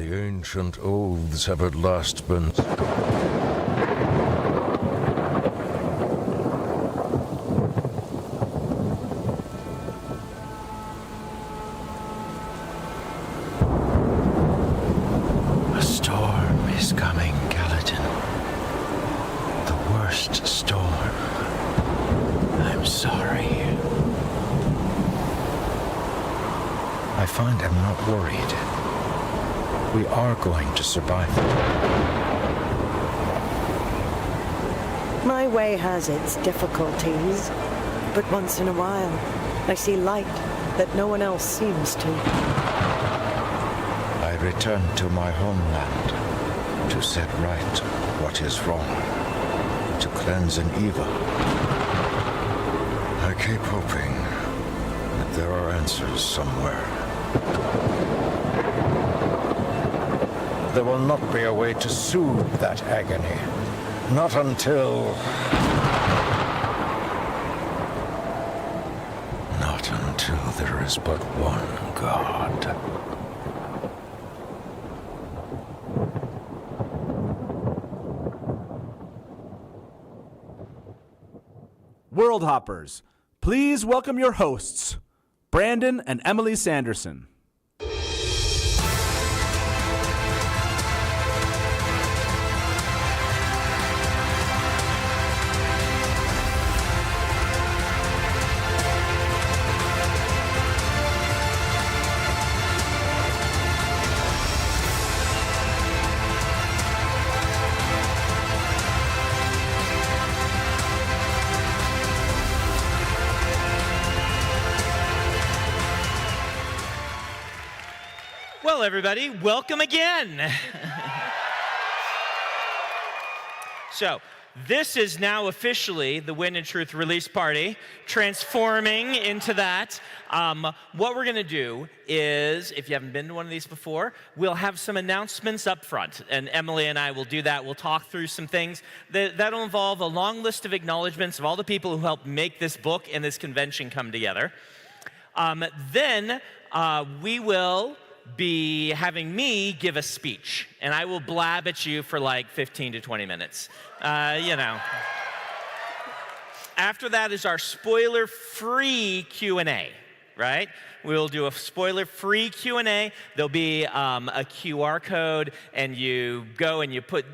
The ancient oaths have at last been... A storm is coming, Gallatin. The worst storm. I'm sorry. I find I'm not worried. We are going to survive. My way has its difficulties, but once in a while, I see light that no one else seems to. I return to my homeland to set right what is wrong, to cleanse an evil. I keep hoping that there are answers somewhere. There will not be a way to soothe that agony. Not until... Not until there is but one God. World Hoppers, please welcome your hosts, Brandon and Emily Sanderson. Well, everybody, welcome again. So, this is now officially the Wind and Truth release party, transforming into that. What we're going to do is, if you haven't been to one of these before, we'll have some announcements up front, and Emily and I will do that. We'll talk through some things. That'll involve a long list of acknowledgements of all the people who helped make this book and this convention come together. Then we will be having me give a speech, and I will blab at you for like 15 to 20 minutes. You know. After that is our spoiler-free Q&A, right? We'll do a spoiler-free Q&A. There'll be a QR code, and you go and you put,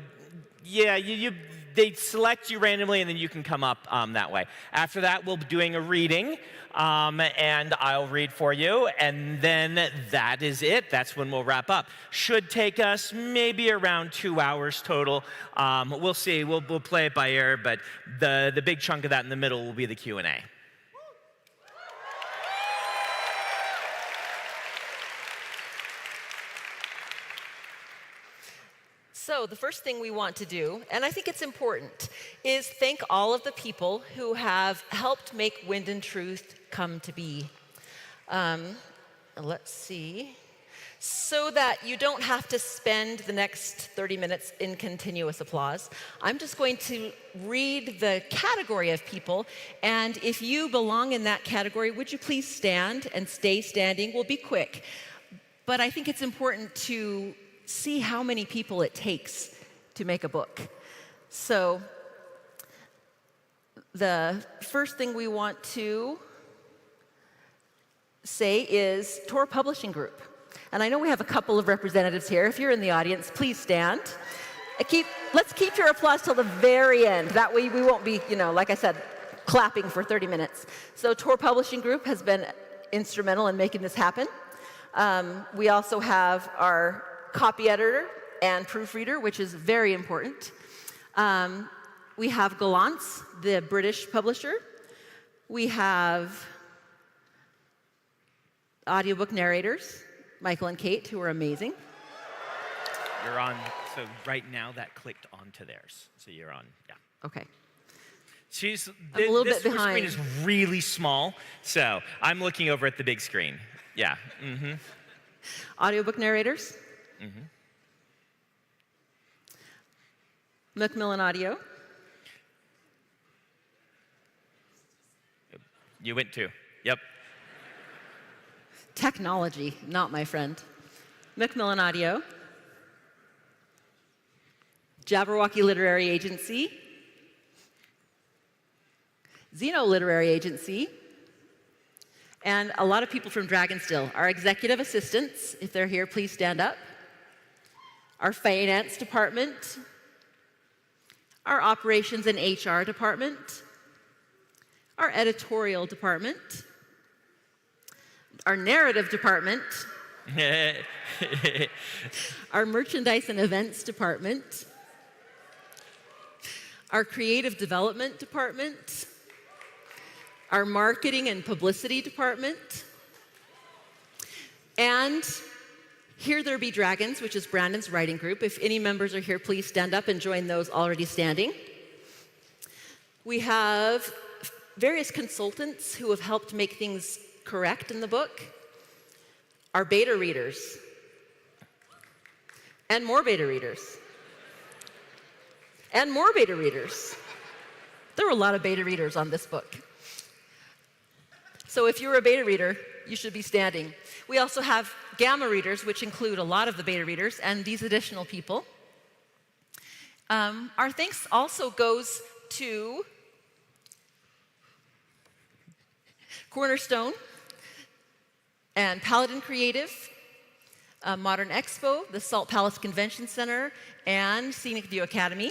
they select you randomly, and then you can come up that way. After that, we'll be doing a reading, and I'll read for you, and then that is it. That's when we'll wrap up. Should take us maybe around 2 hours total. We'll see. We'll play it by ear, but the big chunk of that in the middle will be the Q&A. So the first thing we want to do, and I think it's important, is thank all of the people who have helped make Wind and Truth come to be. Let's see. So that you don't have to spend the next 30 minutes in continuous applause, I'm just going to read the category of people, and if you belong in that category, would you please stand and stay standing? We'll be quick. But I think it's important to see how many people it takes to make a book. So the first thing we want to say is Tor Publishing Group. And I know we have a couple of representatives here. If you're in the audience, please stand. Let's keep your applause till the very end. That way we won't be, like I said, clapping for 30 minutes. So Tor Publishing Group has been instrumental in making this happen. We also have our copy editor and proofreader, which is very important. We have Gollancz, the British publisher. We have audiobook narrators, Michael and Kate, who are amazing. You're on, so right now that clicked onto theirs. So you're on, yeah. Okay. This a little bit behind. screen is really small, so I'm looking over at the big screen. Yeah. Mm-hmm. Audiobook narrators. Mm-hmm. Macmillan Audio. You went to. Yep. Technology, not my friend. Macmillan Audio. Jabberwocky Literary Agency, Xeno Literary Agency, and a lot of people from Dragonsteel. Our executive assistants, if they're here, please stand up. Our finance department, our operations and HR department, our editorial department, our narrative department, our merchandise and events department, our creative development department, our marketing and publicity department, and Here There Be Dragons, which is Brandon's writing group. If any members are here, please stand up and join those already standing. We have various consultants who have helped make things correct in the book. Our beta readers. And more beta readers. And more beta readers. There were a lot of beta readers on this book. So if you're a beta reader, you should be standing. We also have gamma readers, which include a lot of the beta readers, and these additional people. Our thanks also goes to Cornerstone and Paladin Creative, Modern Expo, the Salt Palace Convention Center, and Scenic View Academy.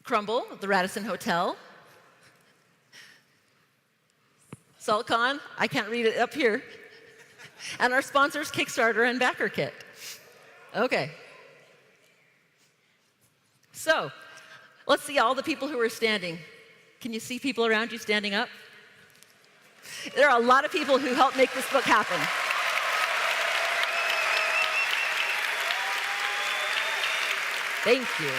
Crumble, the Radisson Hotel. SaltCon, I can't read it up here. And our sponsors, Kickstarter and BackerKit. Okay. So, let's see all the people who are standing. Can you see people around you standing up? There are a lot of people who helped make this book happen. Thank you.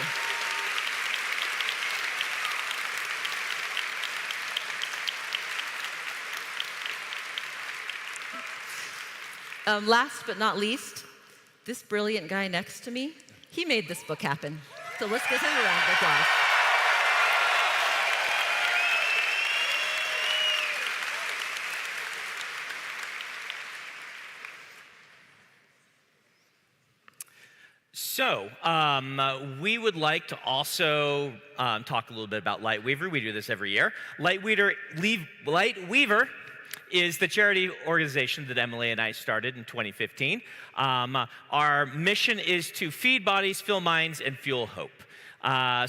Last but not least, this brilliant guy next to me, he made this book happen. So let's give him a round of applause. So, we would like to also talk a little bit about Lightweaver. We do this every year. Lightweaver is the charity organization that Emily and I started in 2015. Our mission is to feed bodies, fill minds, and fuel hope.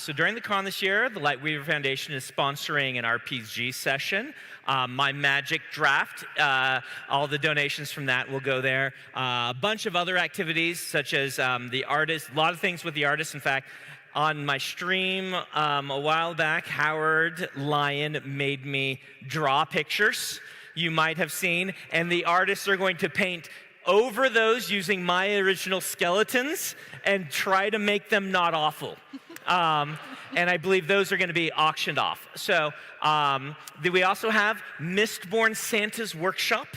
So during the con this year, the Lightweaver Foundation is sponsoring an RPG session. My Magic Draft, all the donations from that will go there. A bunch of other activities, such as the artists, a lot of things with the artists. In fact, on my stream a while back, Howard Lyon made me draw pictures you might have seen, and the artists are going to paint over those using my original skeletons and try to make them not awful. And I believe those are going to be auctioned off. So we also have Mistborn Santa's Workshop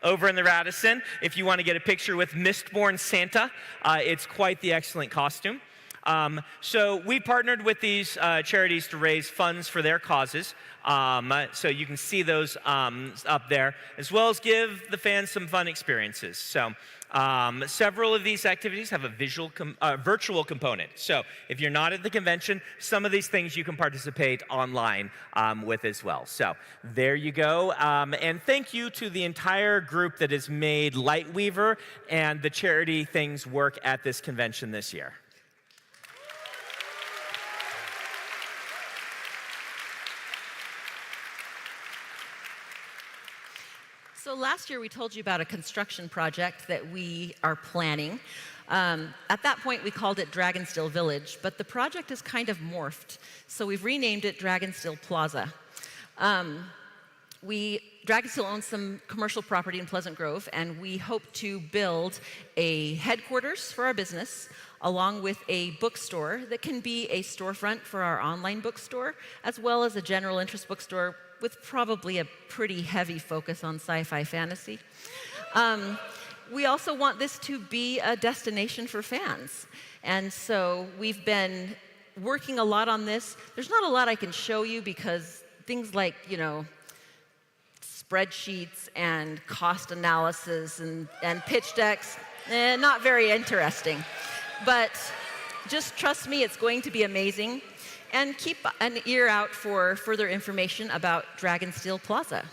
over in the Radisson. If you want to get a picture with Mistborn Santa, it's quite the excellent costume. So we partnered with these charities to raise funds for their causes. So you can see those up there, as well as give the fans some fun experiences. So several of these activities have a virtual component. So if you're not at the convention, some of these things you can participate online with as well. So there you go. And thank you to the entire group that has made Lightweaver and the charity things work at this convention this year. So last year we told you about a construction project that we are planning. At that point we called it Dragonsteel Village, but the project has kind of morphed. So we've renamed it Dragonsteel Plaza. Dragonsteel owns some commercial property in Pleasant Grove, and we hope to build a headquarters for our business, along with a bookstore that can be a storefront for our online bookstore, as well as a general interest bookstore with probably a pretty heavy focus on sci-fi fantasy. We also want this to be a destination for fans. And so we've been working a lot on this. There's not a lot I can show you because things like, spreadsheets and cost analysis and pitch decks, Not very interesting. But just trust me, it's going to be amazing. And keep an ear out for further information about Dragonsteel Plaza.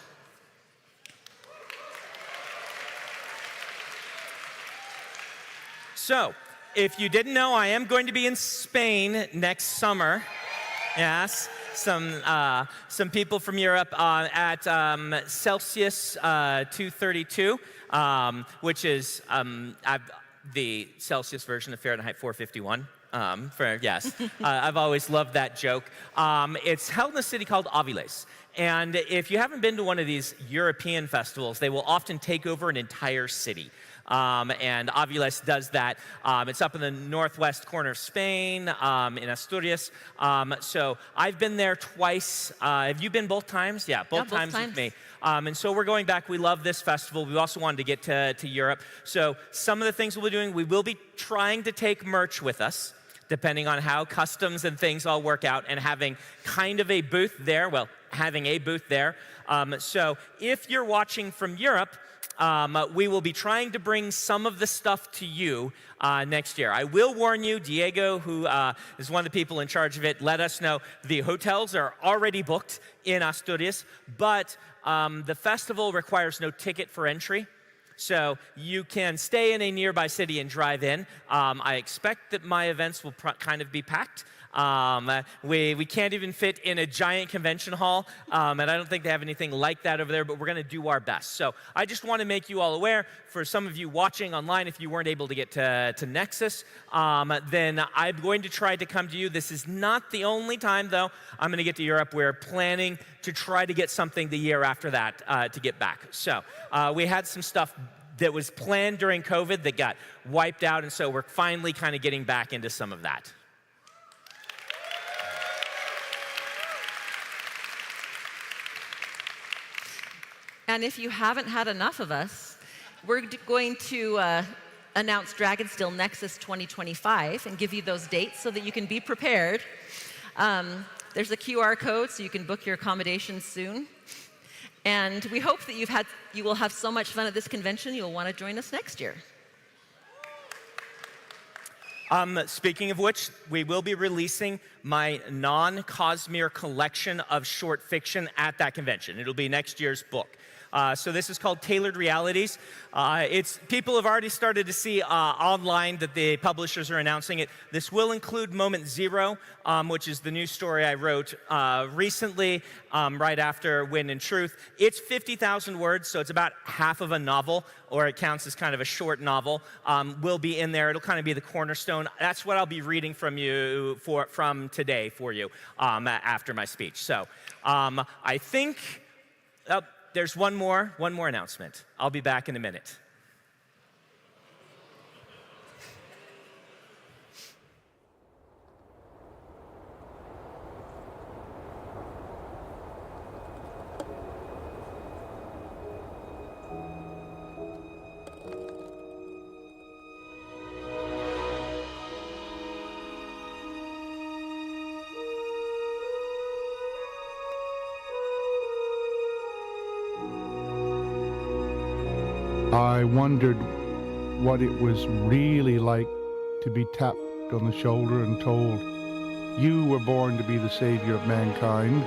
So, if you didn't know, I am going to be in Spain next summer. Yes, some people from Europe at Celsius 232, which is the Celsius version of Fahrenheit 451. I've always loved that joke. It's held in a city called Avilés. And if you haven't been to one of these European festivals, they will often take over an entire city. And Avilés does that. It's up in the northwest corner of Spain, in Asturias. So I've been there twice. Have you been both times? Yeah, both times with me. And so we're going back. We love this festival. We also wanted to get to Europe. So some of the things we'll be doing, we will be trying to take merch with us, depending on how customs and things all work out, and having kind of a booth there. Well, having a booth there. So if you're watching from Europe, we will be trying to bring some of the stuff to you next year. I will warn you, Diego, who is one of the people in charge of it, let us know the hotels are already booked in Asturias, but the festival requires no ticket for entry. So you can stay in a nearby city and drive in. I expect that my events will kind of be packed. We can't even fit in a giant convention hall, and I don't think they have anything like that over there, but we're going to do our best. So I just want to make you all aware, for some of you watching online, if you weren't able to get to Nexus, then I'm going to try to come to you. This is not the only time, though, I'm going to get to Europe. We're planning to try to get something the year after that to get back. So we had some stuff that was planned during COVID that got wiped out, and so we're finally kind of getting back into some of that. And if you haven't had enough of us, we're going to announce Dragonsteel Nexus 2025 and give you those dates so that you can be prepared. There's a QR code so you can book your accommodations soon. And we hope that you will have so much fun at this convention you'll want to join us next year. Speaking of which, we will be releasing my non-Cosmere collection of short fiction at that convention. It'll be next year's book. So this is called Tailored Realities. People have already started to see online that the publishers are announcing it. This will include Moment Zero, which is the new story I wrote recently, right after Wind and Truth. It's 50,000 words, so it's about half of a novel, or it counts as kind of a short novel. Will be in there. It'll kind of be the cornerstone. That's what I'll be reading from today for you after my speech. So I think. There's one more announcement. I'll be back in a minute. I wondered what it was really like to be tapped on the shoulder and told, "You were born to be the savior of mankind."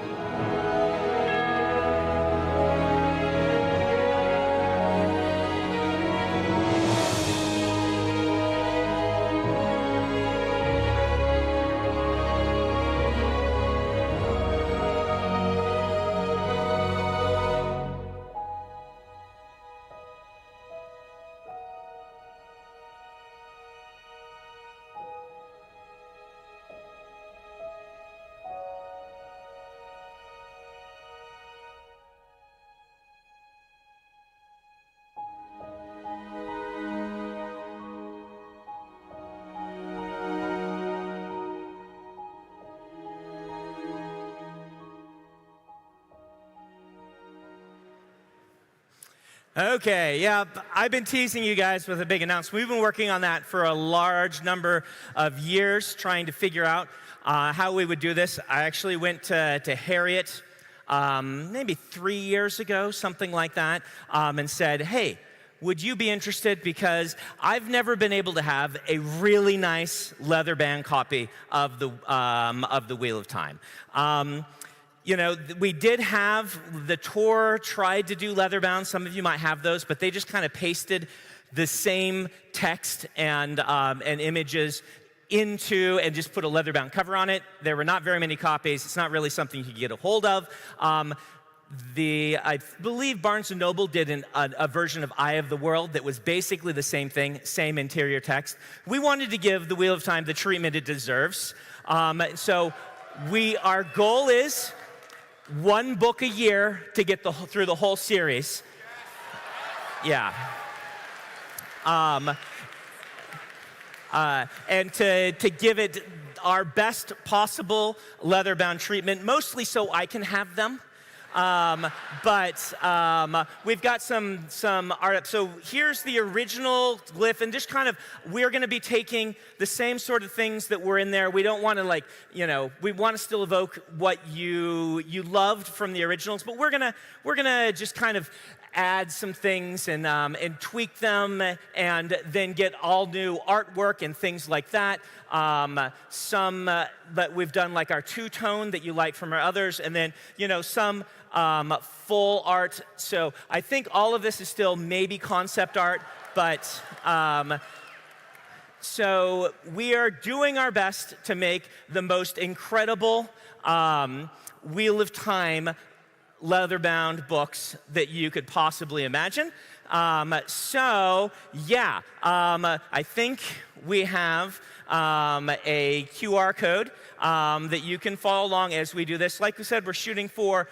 Okay, yeah, I've been teasing you guys with a big announcement. We've been working on that for a large number of years, trying to figure out how we would do this. I actually went to Harriet maybe 3 years ago, something like that, and said, hey, would you be interested? Because I've never been able to have a really nice leather-bound copy of the Wheel of Time. You know, we did have the tour tried to do leather-bound. Some of you might have those, but they just kind of pasted the same text and images into and just put a leather-bound cover on it. There were not very many copies. It's not really something you could get a hold of. I believe Barnes & Noble did a version of Eye of the World that was basically the same thing, same interior text. We wanted to give the Wheel of Time the treatment it deserves. So our goal is one book a year to get through the whole series. Yeah. And to give it our best possible leather-bound treatment, mostly so I can have them. But we've got some art. So here's the original glyph, and just kind of, we're going to be taking the same sort of things that were in there. We don't want to we want to still evoke what you loved from the originals, but we're gonna just kind of add some things and tweak them, and then get all new artwork and things like that. Some that we've done, like our two-tone that you like from our others, and then some full art. So I think all of this is still maybe concept art, but so we are doing our best to make the most incredible Wheel of Time leather-bound books that you could possibly imagine. I think we have a QR code that you can follow along as we do this. Like we said, we're shooting for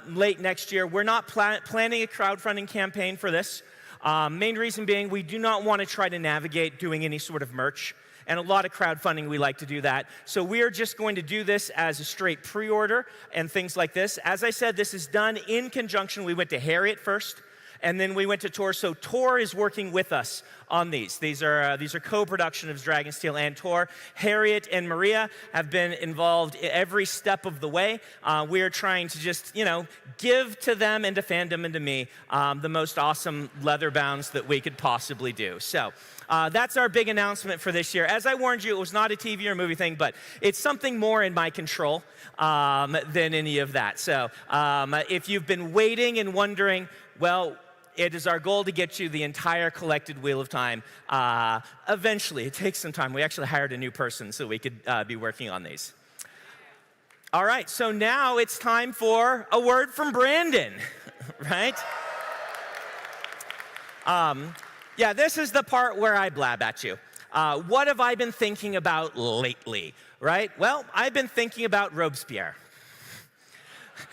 late next year. We're not planning a crowdfunding campaign for this. Main reason being, we do not want to try to navigate doing any sort of merch. And a lot of crowdfunding, we like to do that. So we are just going to do this as a straight pre-order and things like this. As I said, this is done in conjunction. We went to Harriet first, and then we went to Tor. So Tor is working with us on these. These are co-production of Dragonsteel and Tor. Harriet and Maria have been involved every step of the way. We are trying to just, give to them and to Fandom and to me the most awesome leather bounds that we could possibly do. So that's our big announcement for this year. As I warned you, it was not a TV or movie thing, but it's something more in my control than any of that. So if you've been waiting and wondering, well, it is our goal to get you the entire collected Wheel of Time. Eventually, it takes some time. We actually hired a new person so we could be working on these. All right, so now it's time for a word from Brandon, right? Yeah, this is the part where I blab at you. What have I been thinking about lately, right? Well, I've been thinking about Robespierre.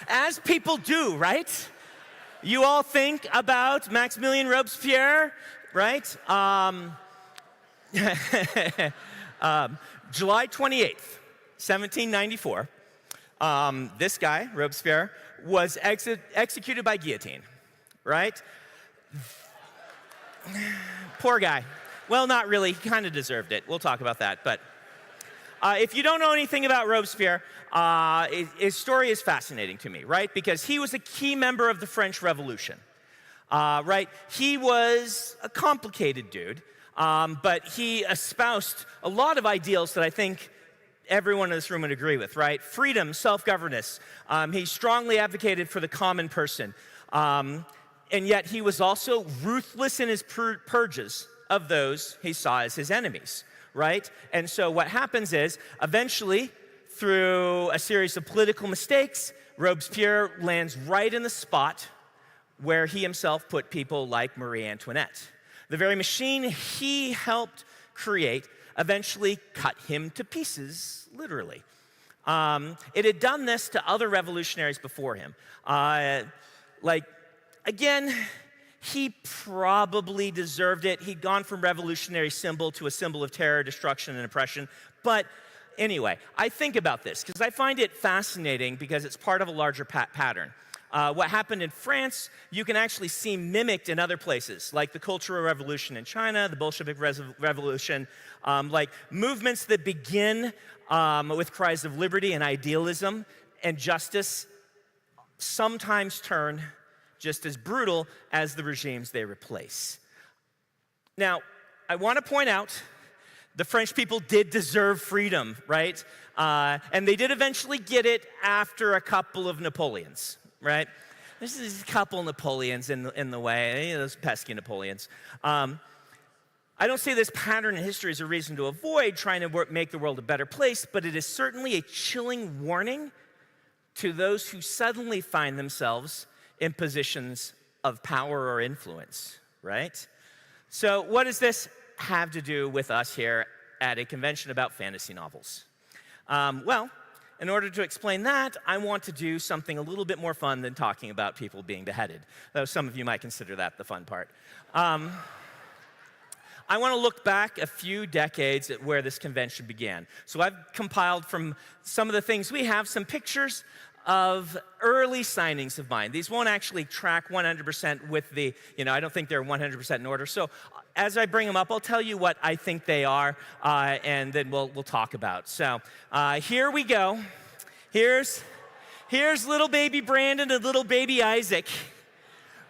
As people do, right? You all think about Maximilien Robespierre, right? July 28th, 1794, this guy, Robespierre, was executed by guillotine, right? Poor guy. Well, not really. He kind of deserved it. We'll talk about that. But if you don't know anything about Robespierre, his story is fascinating to me, right? Because he was a key member of the French Revolution, right? He was a complicated dude, but he espoused a lot of ideals that I think everyone in this room would agree with, right? Freedom, self-governance. He strongly advocated for the common person. And yet he was also ruthless in his purges of those he saw as his enemies, right? And so what happens is, eventually, through a series of political mistakes, Robespierre lands right in the spot where he himself put people like Marie Antoinette. The very machine he helped create eventually cut him to pieces, literally. It had done this to other revolutionaries before him. Again, he probably deserved it. He'd gone from revolutionary symbol to a symbol of terror, destruction, and oppression. But anyway, I think about this because I find it fascinating because it's part of a larger pattern. What happened in France, you can actually see mimicked in other places, like the Cultural Revolution in China, the Bolshevik Revolution, like movements that begin with cries of liberty and idealism and justice sometimes turn just as brutal as the regimes they replace. Now, I want to point out the French people did deserve freedom, right? And they did eventually get it after a couple of Napoleons, right? There's a couple Napoleons in the way, those pesky Napoleons. I don't see this pattern in history as a reason to avoid trying to make the world a better place, but it is certainly a chilling warning to those who suddenly find themselves in positions of power or influence, right? So what does this have to do with us here at a convention about fantasy novels? Well, in order to explain that, I want to do something a little bit more fun than talking about people being beheaded, though some of you might consider that the fun part. I want to look back a few decades at where this convention began. So I've compiled from some of the things we have, some pictures of early signings of mine. These won't actually track 100% with the, I don't think they're 100% in order. So as I bring them up, I'll tell you what I think they are, and then we'll talk about. So here we go. Here's little baby Brandon and little baby Isaac.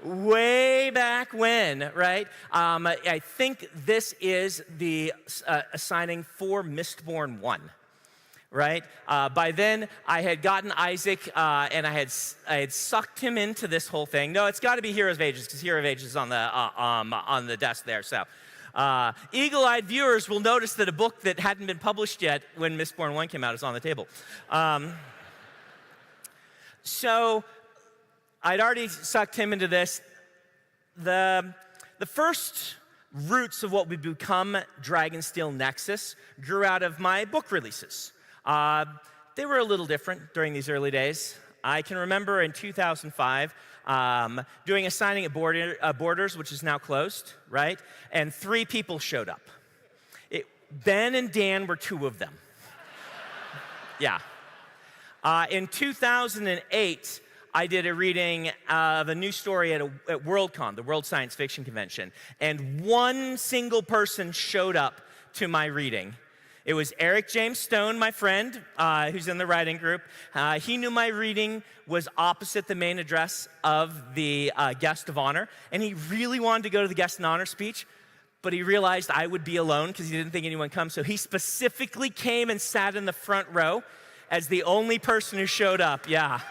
Way back when, right? I think this is the signing for Mistborn 1, right? By then, I had gotten Isaac, and I had sucked him into this whole thing. No, it's got to be Hero of Ages, because Hero of Ages is on the desk there. So, eagle-eyed viewers will notice that a book that hadn't been published yet when Mistborn 1 came out is on the table. So I'd already sucked him into this. The first roots of what would become Dragonsteel Nexus grew out of my book releases. They were a little different during these early days. I can remember in 2005 doing a signing at Borders, which is now closed, right? And 3 people showed up. Ben and Dan were 2 of them. Yeah. In 2008, I did a reading of a new story at Worldcon, the World Science Fiction Convention, and 1 single person showed up to my reading. It was Eric James Stone, my friend, who's in the writing group. He knew my reading was opposite the main address of the guest of honor, and he really wanted to go to the guest of honor speech, but he realized I would be alone because he didn't think anyone would come, so he specifically came and sat in the front row as the only person who showed up, yeah.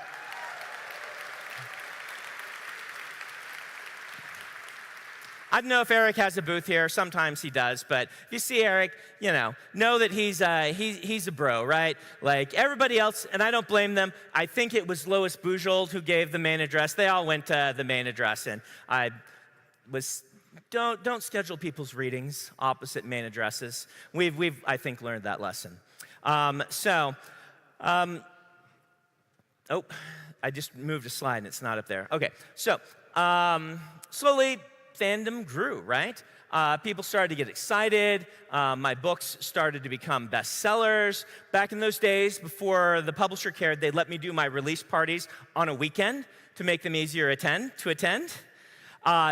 I don't know if Eric has a booth here. Sometimes he does. But if you see Eric, know that he's a bro, right? Like everybody else, and I don't blame them. I think it was Lois Bujold who gave the main address. They all went to the main address, and I was don't schedule people's readings opposite main addresses. We've I think learned that lesson. Oh, I just moved a slide and it's not up there. Okay, so slowly. Fandom grew, right? People started to get excited. My books started to become bestsellers. Back in those days, before the publisher cared, they'd let me do my release parties on a weekend to make them easier to attend.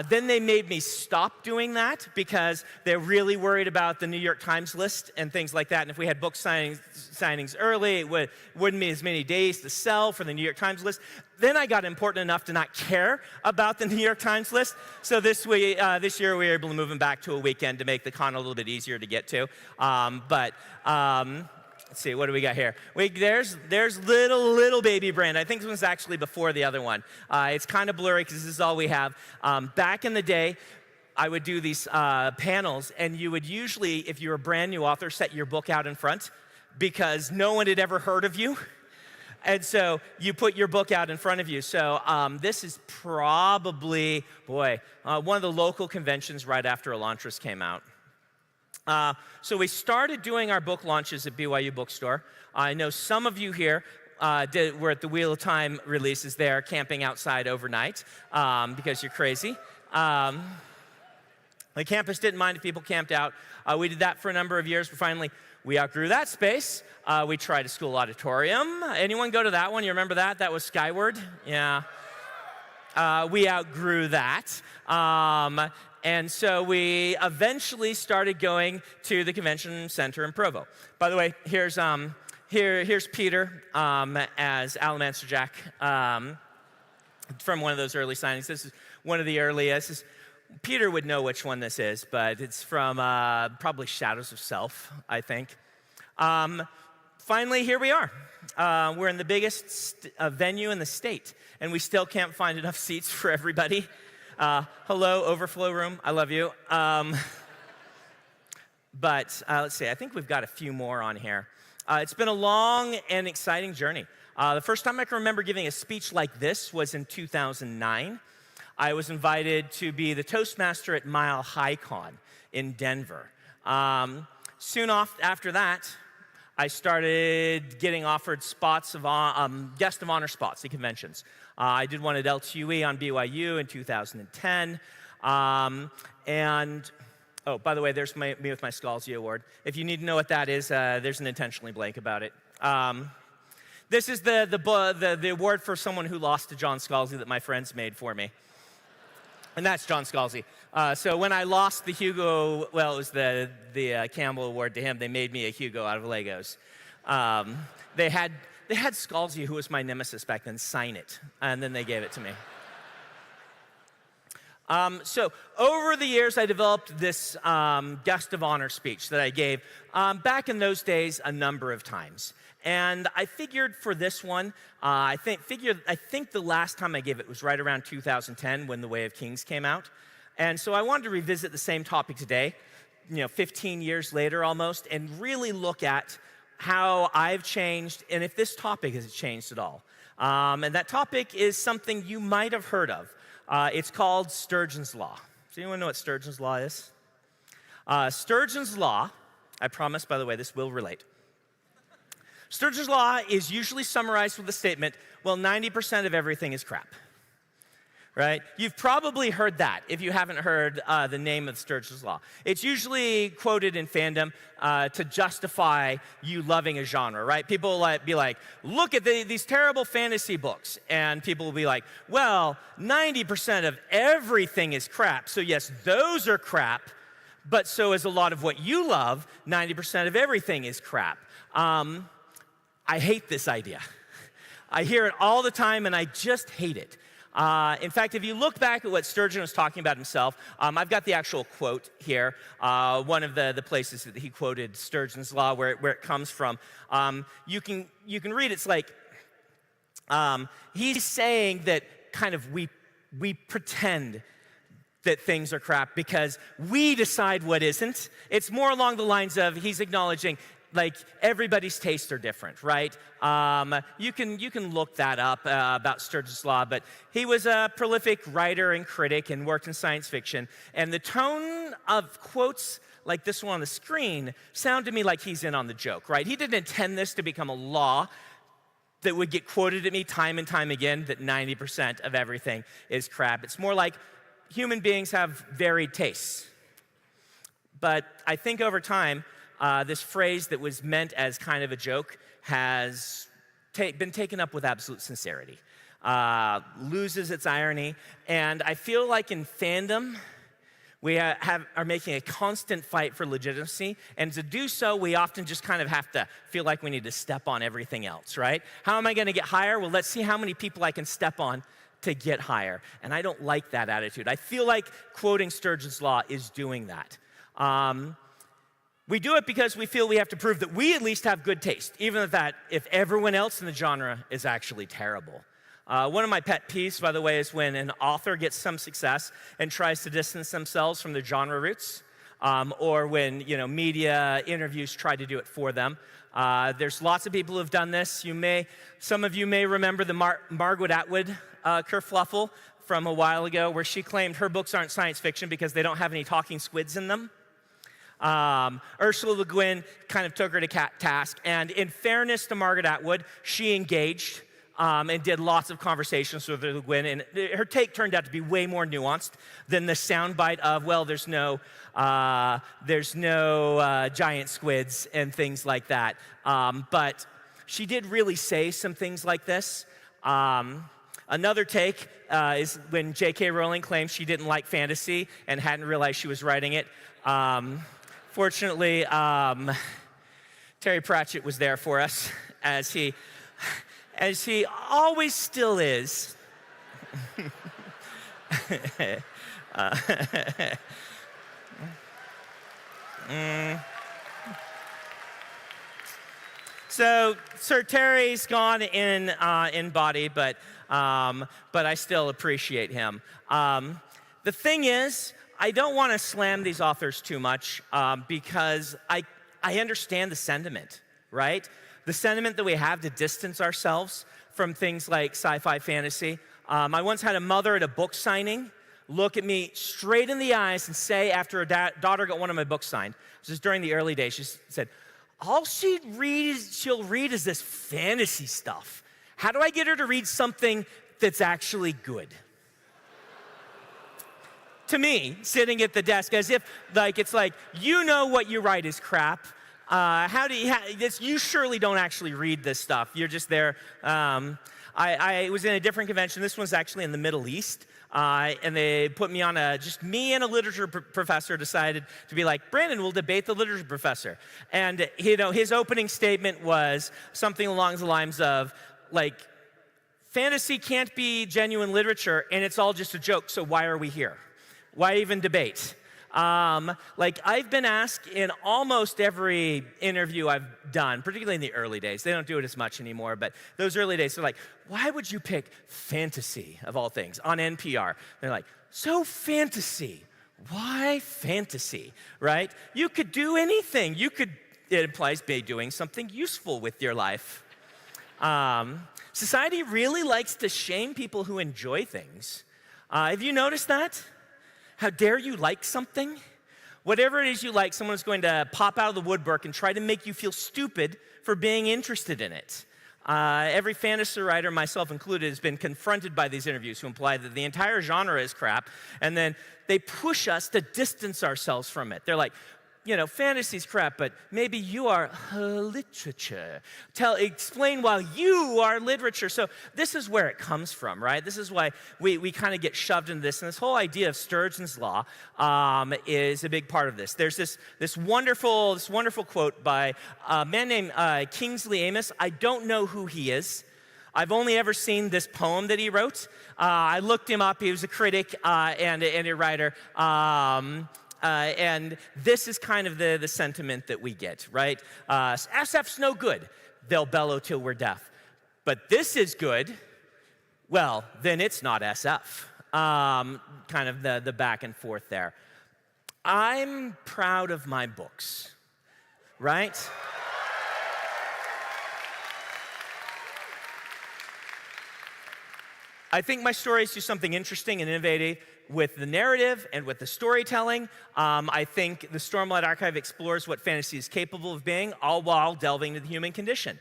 Then they made me stop doing that because they're really worried about the New York Times list and things like that. And if we had book signings early, it wouldn't be as many days to sell for the New York Times list. Then I got important enough to not care about the New York Times list. So this year we were able to move them back to a weekend to make the con a little bit easier to get to. Let's see, what do we got here? There's little baby Brand. I think this one's actually before the other one. It's kind of blurry because this is all we have. Back in the day, I would do these panels, and you would usually, if you were a brand new author, set your book out in front because no one had ever heard of you. And so you put your book out in front of you. So this is probably, one of the local conventions right after Elantris came out. So we started doing our book launches at BYU Bookstore. I know some of you here were at the Wheel of Time releases there, camping outside overnight because you're crazy. The campus didn't mind if people camped out. We did that for a number of years, but finally we outgrew that space. We tried a school auditorium. Anyone go to that one? You remember that? That was Skyward? Yeah. We outgrew that. And so we eventually started going to the convention center in Provo. By the way, here's Peter as Alamancster Jack. from one of those early signings. This is one of the earliest. Peter would know which one this is, but it's from probably Shadows of Self, I think. Finally, here we are. We're in the biggest venue in the state, and we still can't find enough seats for everybody. Hello, overflow room. I love you. But let's see. I think we've got a few more on here. It's been a long and exciting journey. The first time I can remember giving a speech like this was in 2009. I was invited to be the Toastmaster at Mile High Con in Denver. Soon after that, I started getting offered spots of guest of honor spots at conventions. I did one at LTUE on BYU in 2010. And, oh, by the way, there's me with my Scalzi Award. If you need to know what that is, there's an intentionally blank about it. This is the award for someone who lost to John Scalzi that my friends made for me. And that's John Scalzi. So when I lost the Hugo, well, it was the Campbell Award to him, they made me a Hugo out of Legos. They had Scalzi, who was my nemesis back then, sign it, and then they gave it to me. So over the years, I developed this guest of honor speech that I gave back in those days a number of times. And I figured for this one, I think the last time I gave it was right around 2010 when The Way of Kings came out. And so I wanted to revisit the same topic today, 15 years later almost, and really look at how I've changed and if this topic has changed at all. And that topic is something you might have heard of. It's called Sturgeon's Law. Does anyone know what Sturgeon's Law is? Sturgeon's Law, I promise, by the way, this will relate. Sturgeon's Law is usually summarized with the statement, well, 90% of everything is crap. Right? You've probably heard that if you haven't heard the name of Sturgeon's Law. It's usually quoted in fandom to justify you loving a genre, right? People will be like, look at these terrible fantasy books. And people will be like, well, 90% of everything is crap. So yes, those are crap, but so is a lot of what you love. 90% of everything is crap. I hate this idea. I hear it all the time, and I just hate it. In fact, if you look back at what Sturgeon was talking about himself, I've got the actual quote here, one of the places that he quoted Sturgeon's Law, where it comes from. You can read it's like, he's saying that kind of we pretend that things are crap because we decide what isn't. It's more along the lines of he's acknowledging, like, everybody's tastes are different, right? You can look that up about Sturgeon's Law, but he was a prolific writer and critic and worked in science fiction. And the tone of quotes like this one on the screen sound to me like he's in on the joke, right? He didn't intend this to become a law that would get quoted at me time and time again, that 90% of everything is crap. It's more like human beings have varied tastes. But I think over time, this phrase that was meant as kind of a joke has been taken up with absolute sincerity, loses its irony, and I feel like in fandom, we are making a constant fight for legitimacy, and to do so, we often just kind of have to feel like we need to step on everything else, right? How am I going to get higher? Well, let's see how many people I can step on to get higher, and I don't like that attitude. I feel like quoting Sturgeon's Law is doing that. We do it because we feel we have to prove that we at least have good taste, even if everyone else in the genre is actually terrible. One of my pet peeves, by the way, is when an author gets some success and tries to distance themselves from their genre roots, or when media interviews try to do it for them. There's lots of people who have done this. Some of you may remember the Margaret Atwood kerfluffle from a while ago, where she claimed her books aren't science fiction because they don't have any talking squids in them. Ursula Le Guin kind of took her to task, and in fairness to Margaret Atwood, she engaged and did lots of conversations with Le Guin, and her take turned out to be way more nuanced than the soundbite of, well, there's no giant squids and things like that. But she did really say some things like this. Another take is when J.K. Rowling claimed she didn't like fantasy and hadn't realized she was writing it. Fortunately, Terry Pratchett was there for us, as he always still is. So Sir Terry's gone in body, but I still appreciate him. The thing is, I don't want to slam these authors too much because I understand the sentiment, right? The sentiment that we have to distance ourselves from things like sci-fi fantasy. I once had a mother at a book signing look at me straight in the eyes and say, after her daughter got one of my books signed, this is during the early days, she said, all she'll read is this fantasy stuff. How do I get her to read something that's actually good? To me, sitting at the desk, as if it's like, you know what you write is crap. You surely don't actually read this stuff. You're just there. I was in a different convention. This one's actually in the Middle East. And they put me on just me and a literature professor decided to be like, Brandon, we'll debate the literature professor. And, his opening statement was something along the lines of, fantasy can't be genuine literature, and it's all just a joke, so why are we here? Why even debate? I've been asked in almost every interview I've done, particularly in the early days. They don't do it as much anymore, but those early days, they're like, why would you pick fantasy, of all things, on NPR? They're like, so fantasy. Why fantasy, right? You could do anything. It implies doing something useful with your life. Society really likes to shame people who enjoy things. Have you noticed that? How dare you like something? Whatever it is you like, someone's going to pop out of the woodwork and try to make you feel stupid for being interested in it. Every fantasy writer, myself included, has been confronted by these interviews who imply that the entire genre is crap, and then they push us to distance ourselves from it. They're like, fantasy's crap, but maybe you are literature. Explain why you are literature. So this is where it comes from, right? This is why we kind of get shoved into this. And this whole idea of Sturgeon's law is a big part of this. There's this wonderful quote by a man named Kingsley Amis. I don't know who he is. I've only ever seen this poem that he wrote. I looked him up. He was a critic and a writer. And this is kind of the sentiment that we get, right? SF's no good. They'll bellow till we're deaf. But this is good. Well, then it's not SF. Kind of the back and forth there. I'm proud of my books, right? I think my stories do something interesting and innovative with the narrative and with the storytelling. I think the Stormlight Archive explores what fantasy is capable of being, all while delving into the human condition.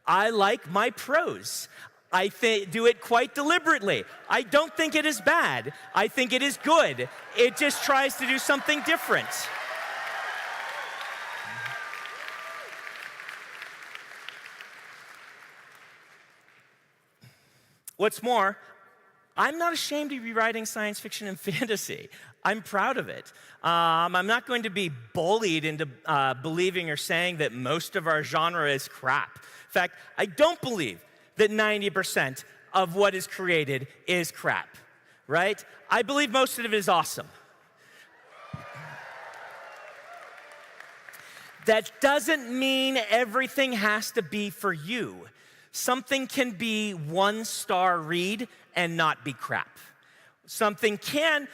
I like my prose. I do it quite deliberately. I don't think it is bad. I think it is good. It just tries to do something different. What's more, I'm not ashamed to be writing science fiction and fantasy. I'm proud of it. I'm not going to be bullied into believing or saying that most of our genre is crap. In fact, I don't believe that 90% of what is created is crap, right? I believe most of it is awesome. That doesn't mean everything has to be for you. Something can be one-star read and not be crap. Something can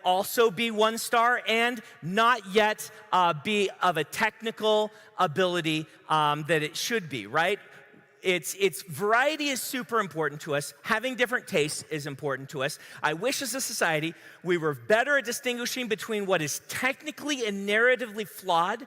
also be one star and not yet be of a technical ability that it should be, right? It's variety is super important to us. Having different tastes is important to us. I wish as a society we were better at distinguishing between what is technically and narratively flawed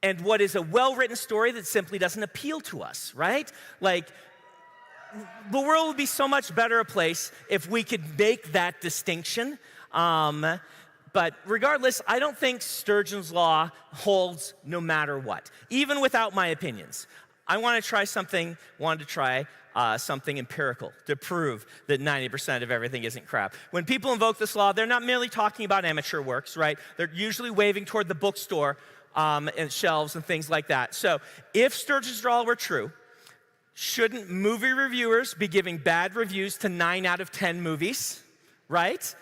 and what is a well-written story that simply doesn't appeal to us, right? The world would be so much better a place if we could make that distinction. But regardless, I don't think Sturgeon's law holds no matter what, even without my opinions. I wanted to try something empirical to prove that 90% of everything isn't crap. When people invoke this law, they're not merely talking about amateur works, right? They're usually waving toward the bookstore and shelves and things like that. So if Sturgeon's law were true, shouldn't movie reviewers be giving bad reviews to 9 out of 10 movies, right?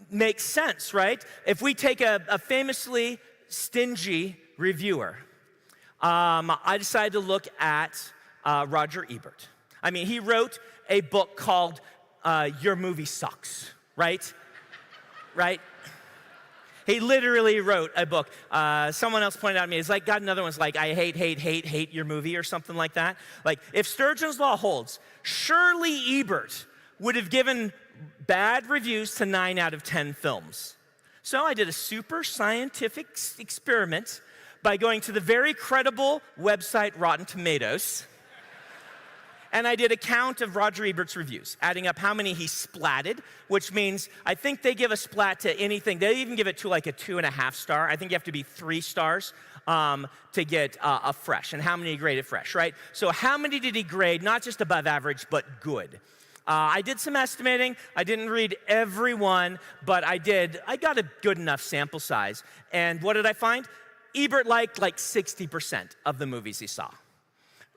Makes sense, right? If we take a famously stingy reviewer, I decided to look at Roger Ebert. I mean, he wrote a book called Your Movie Sucks, right? Right? He literally wrote a book. Someone else pointed out to me, it's like, got another one's like, I hate your movie or something like that. Like, if Sturgeon's Law holds, surely Ebert would have given bad reviews to 9 out of 10 films. So I did a super scientific experiment by going to the very credible website Rotten Tomatoes, and I did a count of Roger Ebert's reviews, adding up how many he splatted, which means I think they give a splat to anything. They even give it to like a 2.5 star. I think you have to be 3 stars to get a fresh. And how many he graded fresh, right? So how many did he grade? Not just above average, but good. I did some estimating. I didn't read every one, but I got a good enough sample size. And what did I find? Ebert liked like 60% of the movies he saw,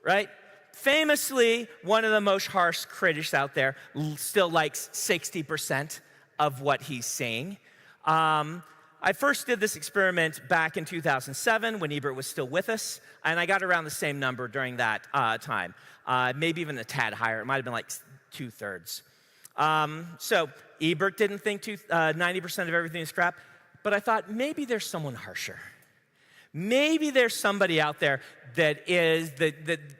right? Famously, one of the most harsh critics out there still likes 60% of what he's saying. I first did this experiment back in 2007 when Ebert was still with us, and I got around the same number during that time, maybe even a tad higher. It might have been like 2/3. So Ebert didn't think 90% of everything is crap, but I thought maybe there's someone harsher. Maybe there's somebody out there that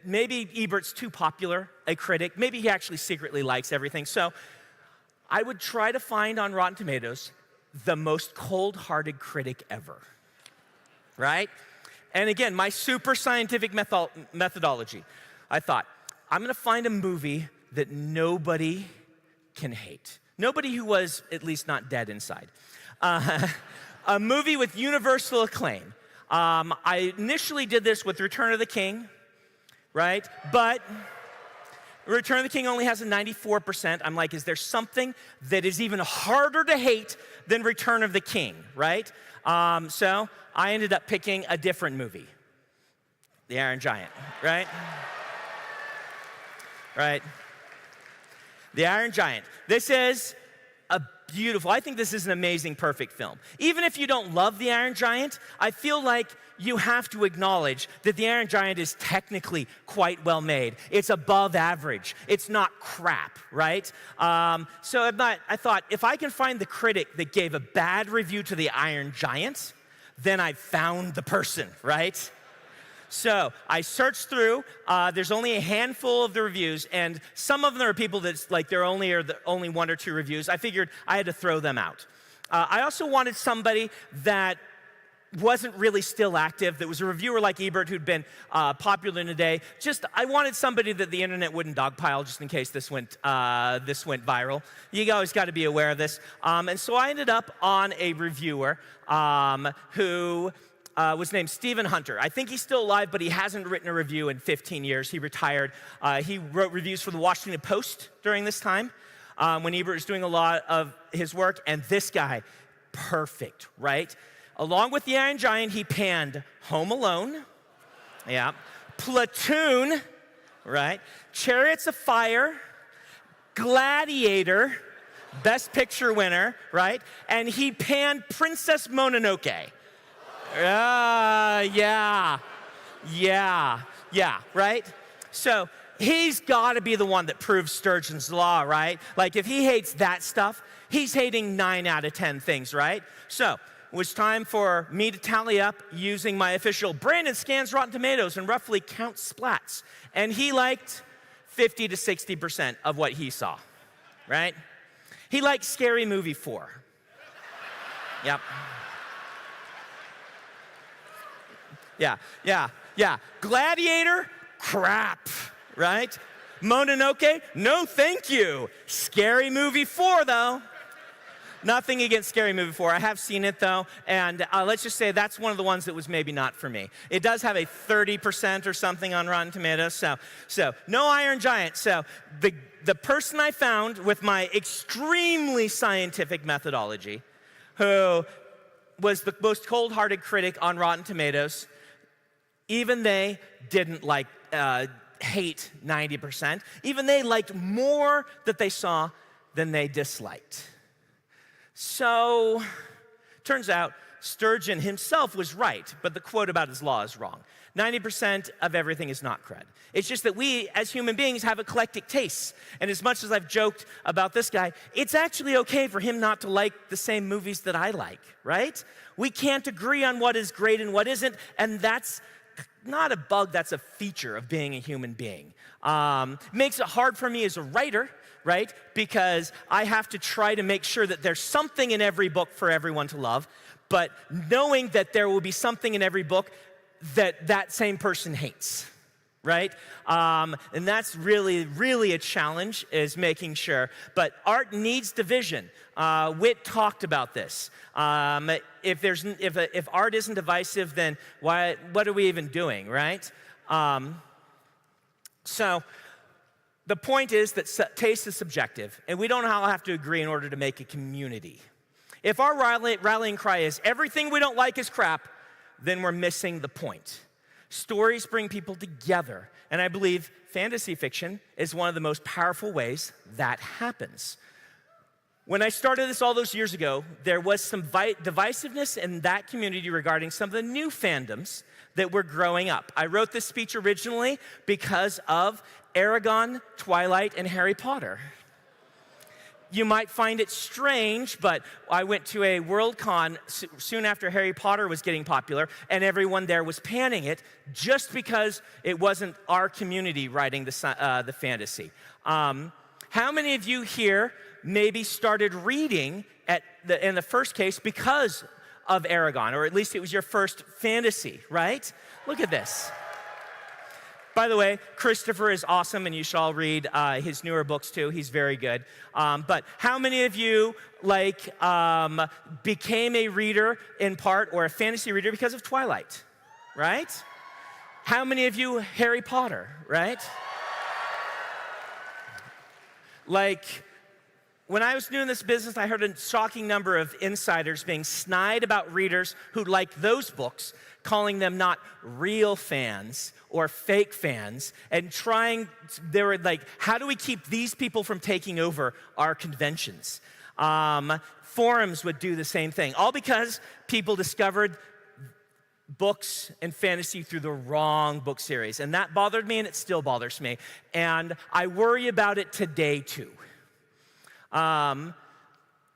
maybe Ebert's too popular a critic. Maybe he actually secretly likes everything. So I would try to find on Rotten Tomatoes the most cold-hearted critic ever, right? And again, my super scientific methodology. I thought, I'm going to find a movie that nobody can hate. Nobody who was at least not dead inside. A movie with universal acclaim. I initially did this with Return of the King, right? But Return of the King only has a 94%. I'm like, is there something that is even harder to hate than Return of the King, right? So I ended up picking a different movie, The Iron Giant, right? Right? The Iron Giant. This is I think this is an amazing, perfect film. Even if you don't love The Iron Giant, I feel like you have to acknowledge that The Iron Giant is technically quite well made. It's above average. It's not crap, right? So I thought, if I can find the critic that gave a bad review to The Iron Giant, then I've found the person, right? So I searched through. There's only a handful of the reviews, and some of them are people that's like there are only 1 or 2 reviews. I figured I had to throw them out. I also wanted somebody that wasn't really still active, that was a reviewer like Ebert who'd been popular in a day. I wanted somebody that the internet wouldn't dogpile just in case this went viral. You always got to be aware of this. And so I ended up on a reviewer who was named Stephen Hunter. I think he's still alive, but he hasn't written a review in 15 years. He retired. He wrote reviews for the Washington Post during this time when Ebert was doing a lot of his work. And this guy, perfect, right? Along with The Iron Giant, he panned Home Alone, yeah, Platoon, right? Chariots of Fire, Gladiator, Best Picture winner, right? And he panned Princess Mononoke. Yeah, right? So he's got to be the one that proves Sturgeon's Law, right? Like if he hates that stuff, he's hating 9 out of 10 things, right? So it was time for me to tally up using my official Brandon scans Rotten Tomatoes and roughly count splats. And he liked 50 to 60% of what he saw, right? He liked Scary Movie 4. Yep. Yeah. Gladiator, crap, right? Mononoke, no thank you. Scary Movie 4, though. Nothing against Scary Movie 4. I have seen it, though, and let's just say that's one of the ones that was maybe not for me. It does have a 30% or something on Rotten Tomatoes, so no Iron Giant. So the person I found with my extremely scientific methodology, who was the most cold-hearted critic on Rotten Tomatoes, even they didn't like hate 90%. Even they liked more that they saw than they disliked. So, turns out Sturgeon himself was right, but the quote about his law is wrong. 90% of everything is not cred. It's just that we, as human beings, have eclectic tastes. And as much as I've joked about this guy, it's actually okay for him not to like the same movies that I like, right? We can't agree on what is great and what isn't, and that's not a bug, that's a feature of being a human being. Makes it hard for me as a writer, right? Because I have to try to make sure that there's something in every book for everyone to love, but knowing that there will be something in every book that same person hates, right? And that's really, really a challenge, is making sure. But art needs division. Witt talked about this. If art isn't divisive, then what are we even doing, right? So the point is that taste is subjective, and we don't all have to agree in order to make a community. If our rallying cry is everything we don't like is crap, then we're missing the point. Stories bring people together, and I believe fantasy fiction is one of the most powerful ways that happens. When I started this all those years ago, there was some divisiveness in that community regarding some of the new fandoms that were growing up. I wrote this speech originally because of Eragon, Twilight, and Harry Potter. You might find it strange, but I went to a Worldcon soon after Harry Potter was getting popular, and everyone there was panning it just because it wasn't our community writing the fantasy. How many of you here maybe started reading in the first case because of Eragon, or at least it was your first fantasy, right? Look at this. By the way, Christopher is awesome, and you should all read his newer books too. He's very good. But how many of you became a reader in part, or a fantasy reader because of Twilight, right? How many of you Harry Potter, right? When I was new in this business, I heard a shocking number of insiders being snide about readers who liked those books, calling them not real fans or fake fans, and they were like, how do we keep these people from taking over our conventions? Forums would do the same thing, all because people discovered books and fantasy through the wrong book series. And that bothered me, and it still bothers me. And I worry about it today, too.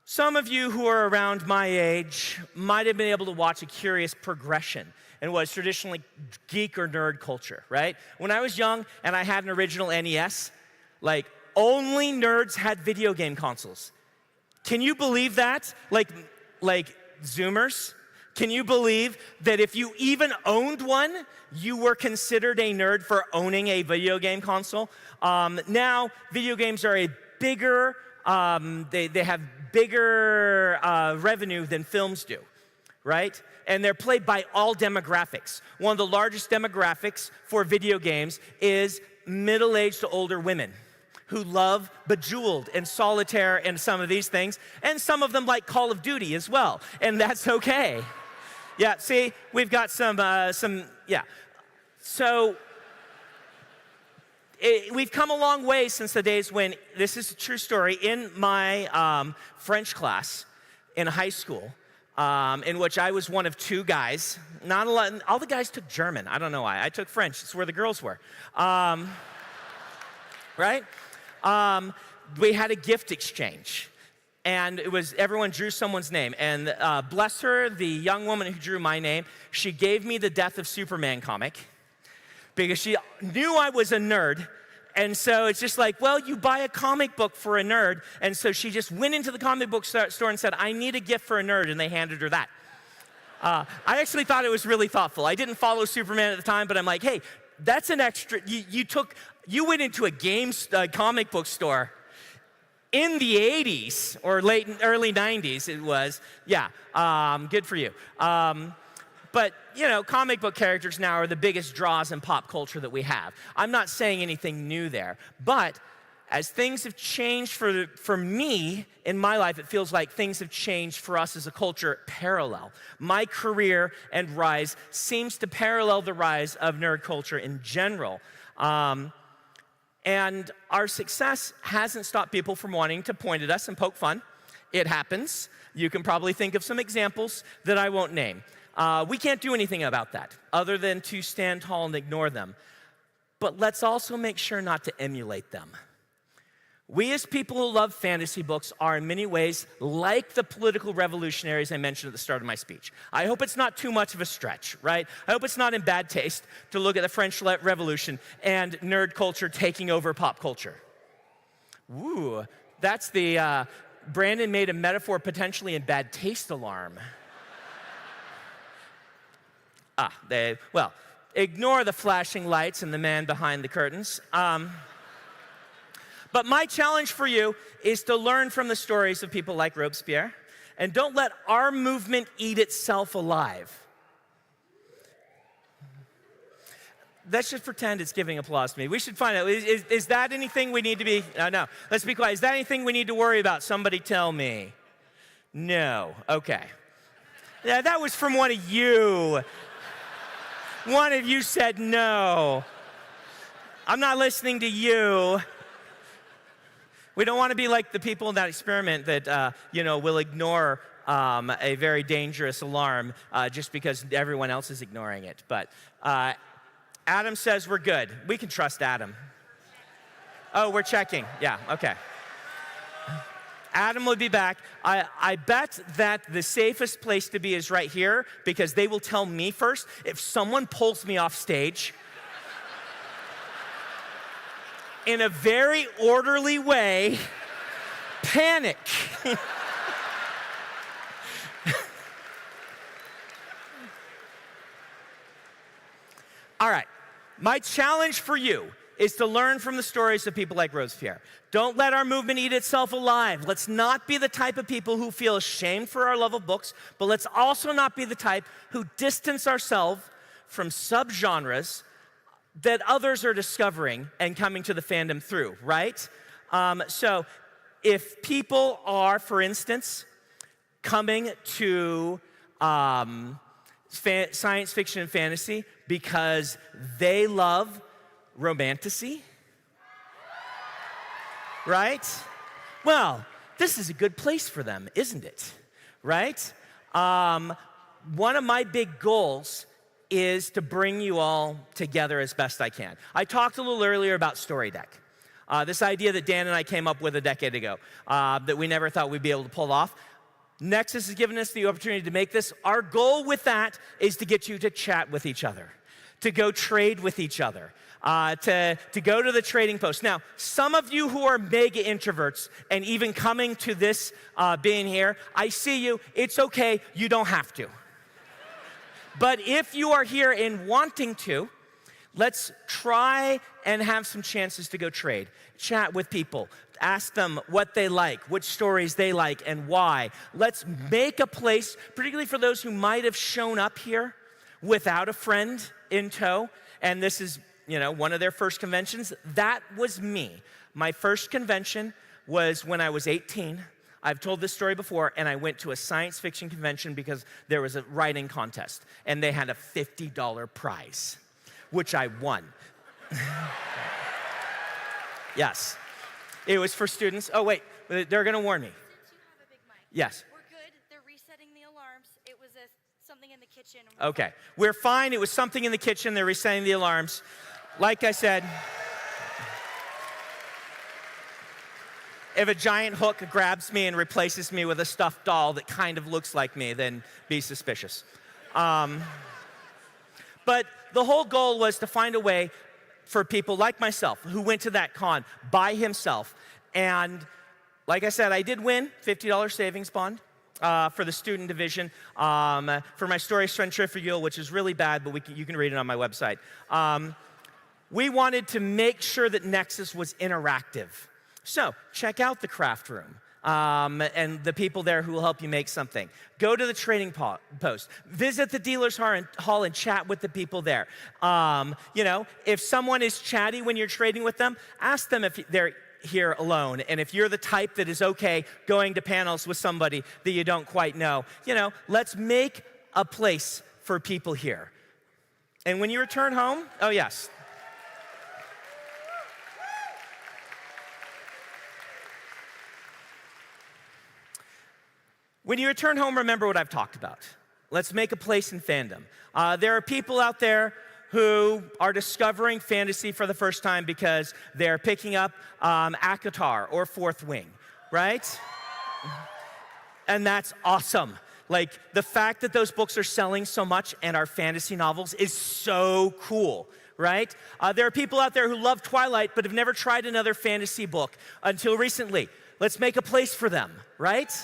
Some of you who are around my age might have been able to watch a curious progression in what is traditionally geek or nerd culture, right? When I was young and I had an original NES, only nerds had video game consoles. Can you believe that? Like Zoomers? Can you believe that if you even owned one, you were considered a nerd for owning a video game console? Now, video games are a bigger, they have bigger revenue than films do, right? And they're played by all demographics. One of the largest demographics for video games is middle-aged to older women who love Bejeweled and Solitaire and some of these things, and some of them like Call of Duty as well, and that's okay. Yeah, see, we've got some. So we've come a long way since the days when, this is a true story, in my French class in high school, in which I was one of two guys. Not a lot. All the guys took German. I don't know why. I took French. It's where the girls were. Right? We had a gift exchange. And it was, everyone drew someone's name. And bless her, the young woman who drew my name, she gave me the Death of Superman comic because she knew I was a nerd. And so it's just like, well, you buy a comic book for a nerd. And so she just went into the comic book store and said, I need a gift for a nerd. And they handed her that. I actually thought it was really thoughtful. I didn't follow Superman at the time, but I'm like, hey, that's an extra, you went into a comic book store in the 80s, or early 90s it was. Yeah, good for you. But, comic book characters now are the biggest draws in pop culture that we have. I'm not saying anything new there. But as things have changed for me in my life, it feels like things have changed for us as a culture parallel. My career and rise seems to parallel the rise of nerd culture in general. And our success hasn't stopped people from wanting to point at us and poke fun. It happens. You can probably think of some examples that I won't name. We can't do anything about that other than to stand tall and ignore them. But let's also make sure not to emulate them. We as people who love fantasy books are in many ways like the political revolutionaries I mentioned at the start of my speech. I hope it's not too much of a stretch, right? I hope it's not in bad taste to look at the French Revolution and nerd culture taking over pop culture. Ooh, that's the Brandon made a metaphor potentially in bad taste alarm. Well, ignore the flashing lights and the man behind the curtains. But my challenge for you is to learn from the stories of people like Robespierre, and don't let our movement eat itself alive. Let's just pretend it's giving applause to me. We should find out, is that anything we need to be, no, let's be quiet. Is that anything we need to worry about? Somebody tell me. No, okay. Yeah, that was from one of you. One of you said no. I'm not listening to you. We don't want to be like the people in that experiment that, will ignore a very dangerous alarm just because everyone else is ignoring it. But Adam says we're good. We can trust Adam. Oh, we're checking. Yeah, okay. Adam will be back. I bet that the safest place to be is right here because they will tell me first if someone pulls me off stage. In a very orderly way, panic. All right, my challenge for you is to learn from the stories of people like Robespierre. Don't let our movement eat itself alive. Let's not be the type of people who feel ashamed for our love of books, but let's also not be the type who distance ourselves from subgenres that others are discovering and coming to the fandom through, right? So if people are, for instance, coming to science fiction and fantasy because they love romantasy, right? Well, this is a good place for them, isn't it? Right? One of my big goals is to bring you all together as best I can. I talked a little earlier about Story Deck. This idea that Dan and I came up with a decade ago that we never thought we'd be able to pull off. Nexus has given us the opportunity to make this. Our goal with that is to get you to chat with each other, to go trade with each other, to go to the trading post. Now, some of you who are mega introverts and even coming to this being here, I see you. It's okay. You don't have to. But if you are here and wanting to, let's try and have some chances to go trade. Chat with people. Ask them what they like, which stories they like, and why. Let's make a place, particularly for those who might have shown up here without a friend in tow, and this is, one of their first conventions. That was me. My first convention was when I was 18. I've told this story before, and I went to a science fiction convention because there was a writing contest, and they had a $50 prize, which I won. Yes. It was for students. Oh, wait, they're going to warn me. Since you have a big mic. Yes. We're good. They're resetting the alarms. It was something in the kitchen. Okay. We're fine. It was something in the kitchen. They're resetting the alarms. Like I said, if a giant hook grabs me and replaces me with a stuffed doll that kind of looks like me, then be suspicious. But the whole goal was to find a way for people like myself who went to that con by himself. And like I said, I did win $50 savings bond for the student division for my story Centrifugal, which is really bad, but you can read it on my website. We wanted to make sure that Nexus was interactive. So check out the craft room and the people there who will help you make something. Go to the trading post. Visit the dealer's hall and chat with the people there. If someone is chatty when you're trading with them, ask them if they're here alone. And if you're the type that is okay going to panels with somebody that you don't quite know, let's make a place for people here. And when you return home, oh yes. when you return home, remember what I've talked about. Let's make a place in fandom. There are people out there who are discovering fantasy for the first time because they're picking up ACOTAR or Fourth Wing, right? And that's awesome. Like, the fact that those books are selling so much and are fantasy novels is so cool, right? There are people out there who love Twilight but have never tried another fantasy book until recently. Let's make a place for them, right?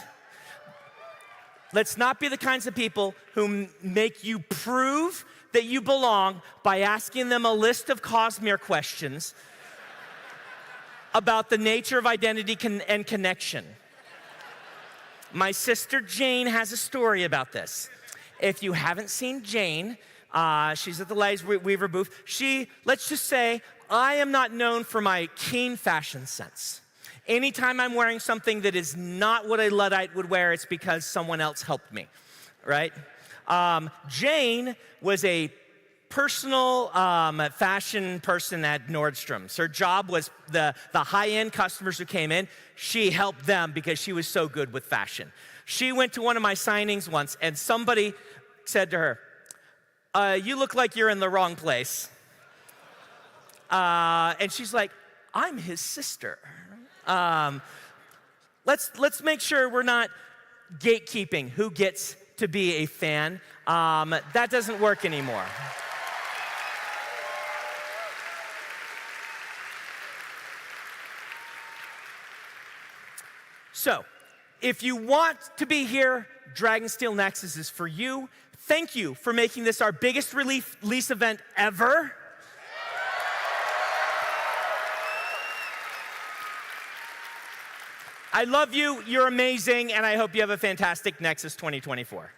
Let's not be the kinds of people who make you prove that you belong by asking them a list of Cosmere questions about the nature of identity and connection. My sister Jane has a story about this. If you haven't seen Jane, she's at the Lies Weaver booth. Let's just say, I am not known for my keen fashion sense. Anytime I'm wearing something that is not what a Luddite would wear, it's because someone else helped me, right? Jane was a personal fashion person at Nordstrom's. Her job was the high-end customers who came in. She helped them because she was so good with fashion. She went to one of my signings once, and somebody said to her, you look like you're in the wrong place. And she's like, I'm his sister. Let's make sure we're not gatekeeping who gets to be a fan. That doesn't work anymore. So, if you want to be here, Dragonsteel Nexus is for you. Thank you for making this our biggest release event ever. I love you, you're amazing, and I hope you have a fantastic Nexus 2024.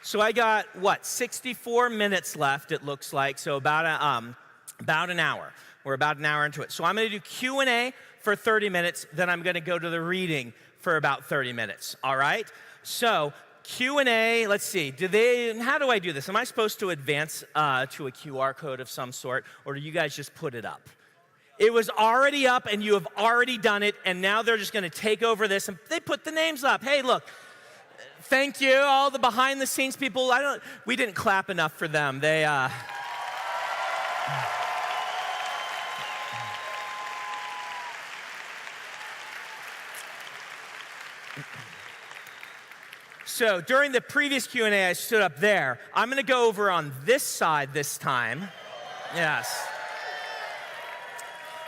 So I got, 64 minutes left, it looks like, so about an hour. We're about an hour into it. So I'm going to do Q&A for 30 minutes, then I'm going to go to the reading for about 30 minutes, all right? So Q&A, let's see, how do I do this? Am I supposed to advance to a QR code of some sort, or do you guys just put it up? It was already up, and you have already done it, and now they're just going to take over this, and they put the names up. Hey, look. Thank you, all the behind-the-scenes people. We didn't clap enough for them. So during the previous Q&A, I stood up there. I'm going to go over on this side this time. Yes.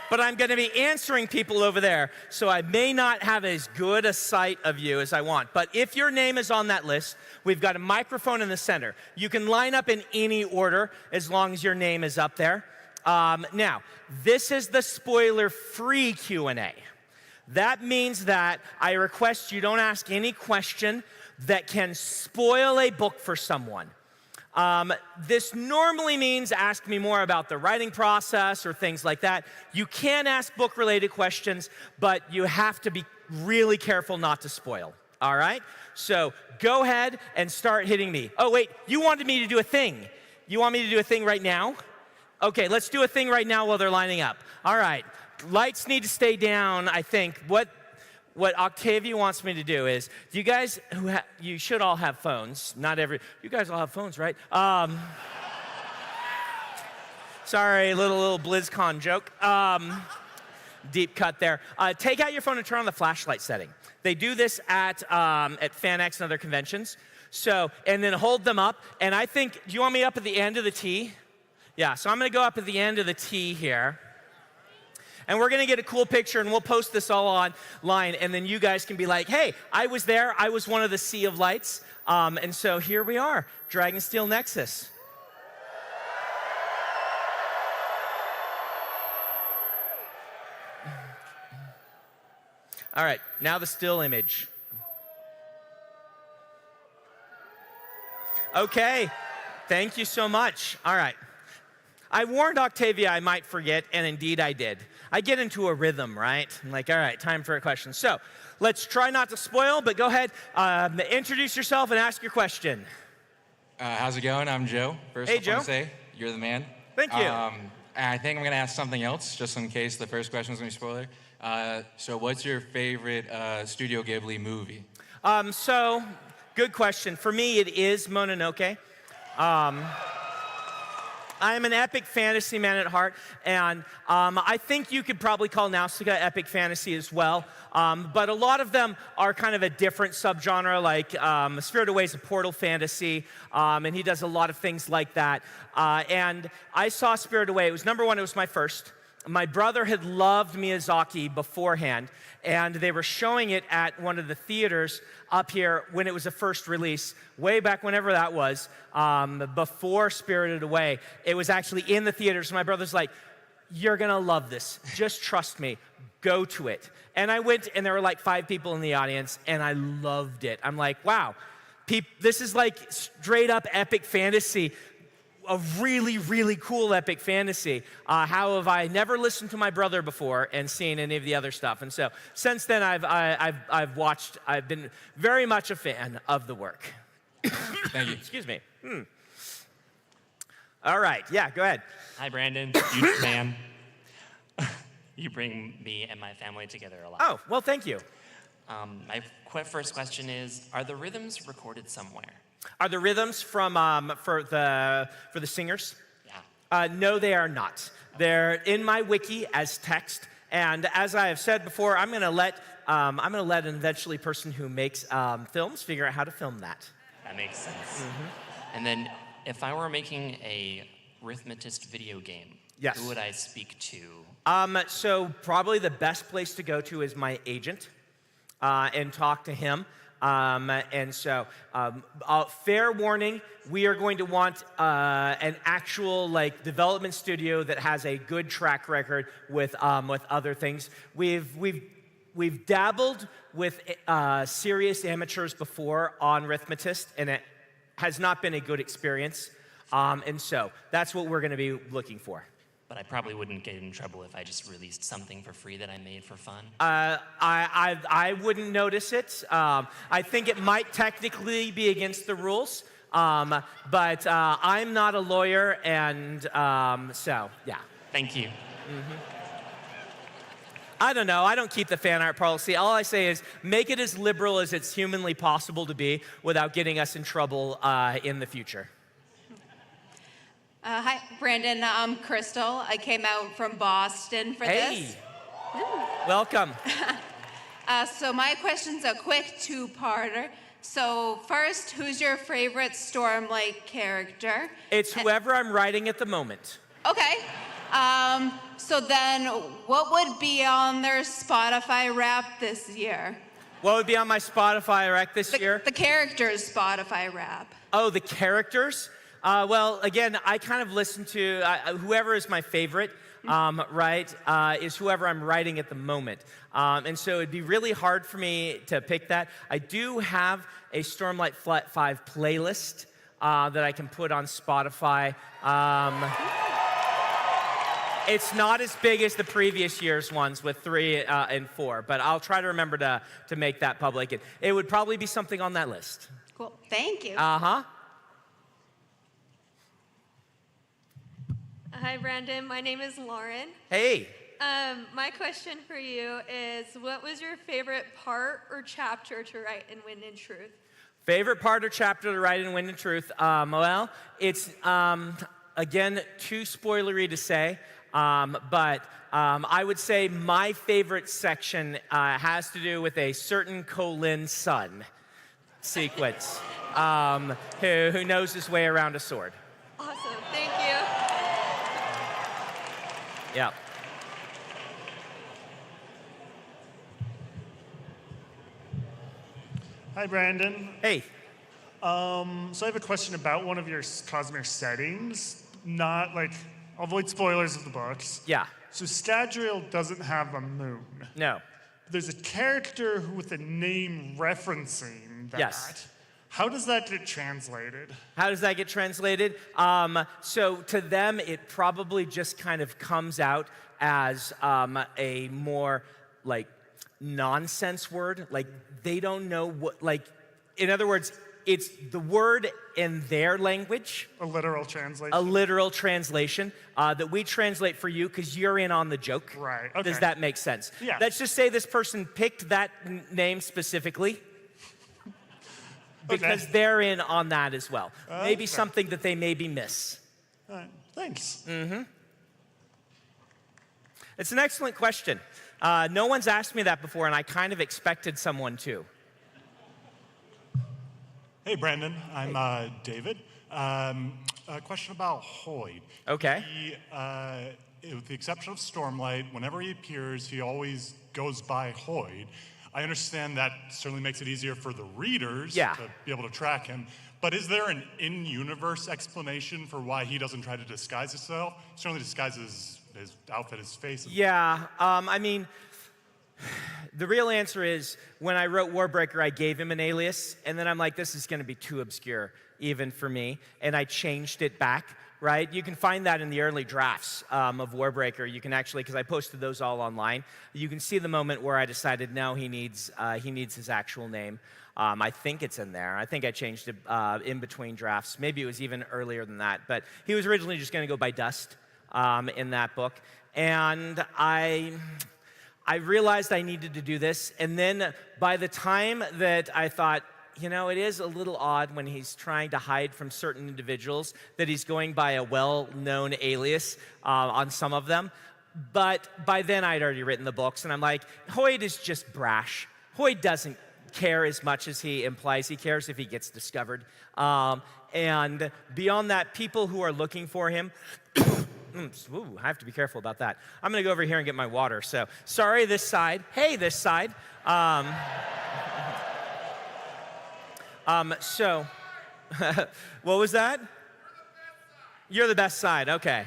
But I'm going to be answering people over there, so I may not have as good a sight of you as I want. But if your name is on that list, we've got a microphone in the center. You can line up in any order as long as your name is up there. Now, this is the spoiler-free Q&A. That means that I request you don't ask any question that can spoil a book for someone. This normally means ask me more about the writing process or things like that. You can ask book-related questions, but you have to be really careful not to spoil, all right? So go ahead and start hitting me. Oh, wait, you wanted me to do a thing. You want me to do a thing right now? Okay, let's do a thing right now while they're lining up. All right, lights need to stay down, I think. What Octavia wants me to do is, you guys you should all have phones. You guys all have phones, right? Sorry, little BlizzCon joke. Deep cut there. Take out your phone and turn on the flashlight setting. They do this at FanX and other conventions. So, and then hold them up. And I think, do you want me up at the end of the T? Yeah, so I'm going to go up at the end of the T here. And we're going to get a cool picture, and we'll post this all online, and then you guys can be like, hey, I was there. I was one of the sea of lights. And so here we are, Dragonsteel Nexus. All right, now the still image. Okay, thank you so much. All right. I warned Octavia I might forget, and indeed I did. I get into a rhythm, right? I'm like, all right, time for a question. So let's try not to spoil, but go ahead, introduce yourself and ask your question. How's it going? I'm Joe. First, Hey, I want Joe. to say you're the man. Thank you. I think I'm going to ask something else, just in case the first question is going to be spoiler. So what's your favorite Studio Ghibli movie? So, good question. For me, it is Mononoke. I am an epic fantasy man at heart, and I think you could probably call Nausicaa epic fantasy as well. But a lot of them are kind of a different subgenre, like Spirited Away is a portal fantasy, and he does a lot of things like that. And I saw Spirited Away. It was number one. It was my first. My brother had loved Miyazaki beforehand, and they were showing it at one of the theaters up here when it was a first release, way back whenever that was, before Spirited Away. It was actually in the theaters. My brother's like, you're going to love this. Just trust me. Go to it. And I went, and there were like 5 people in the audience, and I loved it. I'm like, wow, this is like straight up epic fantasy. A really, really cool epic fantasy. How have I never listened to my brother before and seen any of the other stuff? And so since then, I've watched. I've been very much a fan of the work. Thank you. Excuse me. All right. Yeah. Go ahead. Hi, Brandon. Huge fan. You bring me and my family together a lot. Oh, well, thank you. My first question is: are the rhythms recorded somewhere? Are the rhythms from for the singers? Yeah. No, they are not. They're in my wiki as text, and as I have said before, I'm going to let an eventually person who makes films figure out how to film that. That makes sense. And then, if I were making a Rhythmatist video game, yes, who would I speak to? So probably the best place to go to is my agent, and talk to him. And so, fair warning, we are going to want an actual development studio that has a good track record with other things. We've dabbled with serious amateurs before on Rhythmatist, and it has not been a good experience. And so that's what we're going to be looking for. But I probably wouldn't get in trouble if I just released something for free that I made for fun. I wouldn't notice it. I think it might technically be against the rules, but I'm not a lawyer, and so, yeah. Thank you. I don't know. I don't keep the fan art policy. All I say is make it as liberal as it's humanly possible to be without getting us in trouble in the future. Hi, Brandon. I'm Crystal. I came out from Boston for this. Hey, welcome. So my question's a quick two-parter. So first, who's your favorite Stormlight character? It's whoever I'm writing at the moment. Okay. So then, what would be on their Spotify Wrap this year? What would be on my Spotify Wrap this year? The characters' Spotify Wrap. Oh, the characters? Well, again, I kind of listen to whoever is my favorite, right, is whoever I'm writing at the moment. And so it'd be really hard for me to pick that. I do have a Stormlight Flat 5 playlist that I can put on Spotify. It's not as big as the previous year's ones with 3 and 4, but I'll try to remember to make that public. It would probably be something on that list. Cool. Thank you. Uh-huh. Hi, Brandon. My name is Lauren. Hey. My question for you is, what was your favorite part or chapter to write in Wind and Truth? Favorite part or chapter to write in Wind and Truth? Well, it's, again, too spoilery to say, but I would say my favorite section has to do with a certain Kholin son sequence who knows his way around a sword. Awesome. Thank you. Yeah. Hi, Brandon. Hey. So I have a question about one of your Cosmere settings. Not like, I'll avoid spoilers of the books. Yeah. So Stadriel doesn't have a moon. No. There's a character with a name referencing that. Yes. How does that get translated? How does that get translated? So to them, it probably just kind of comes out as a more like nonsense word. Like they don't know what, like, in other words, it's the word in their language. A literal translation. A literal translation that we translate for you because you're in on the joke. Right, okay. Does that make sense? Yeah. Let's just say this person picked that name specifically because they're in on that as well. Maybe something that they maybe miss. All right, thanks. Mm-hmm. It's an excellent question. No one's asked me that before, and I kind of expected someone to. Hey, Brandon. I'm David. A question about Hoyd. Okay. He, with the exception of Stormlight, whenever he appears, he always goes by Hoyd. I understand that certainly makes it easier for the readers to be able to track him. But is there an in-universe explanation for why he doesn't try to disguise himself? He certainly disguises his outfit, his face. Yeah, I mean, the real answer is when I wrote Warbreaker, I gave him an alias, and then I'm like, this is going to be too obscure even for me, and I changed it back, right? You can find that in the early drafts of Warbreaker. You can actually, because I posted those all online, you can see the moment where I decided, no, he needs his actual name. I think it's in there. I think I changed it in between drafts. Maybe it was even earlier than that, but he was originally just going to go by Dust in that book, and I realized I needed to do this, and then by the time that I thought, you know, it is a little odd when he's trying to hide from certain individuals that he's going by a well-known alias on some of them, but by then I'd already written the books, and I'm like, Hoyd is just brash. Hoyd doesn't care as much as he implies he cares if he gets discovered. And beyond that, people who are looking for him, ooh, I have to be careful about that. I'm going to go over here and get my water. So, sorry, this side. Hey, this side. So, what was that? You're the best side. Okay.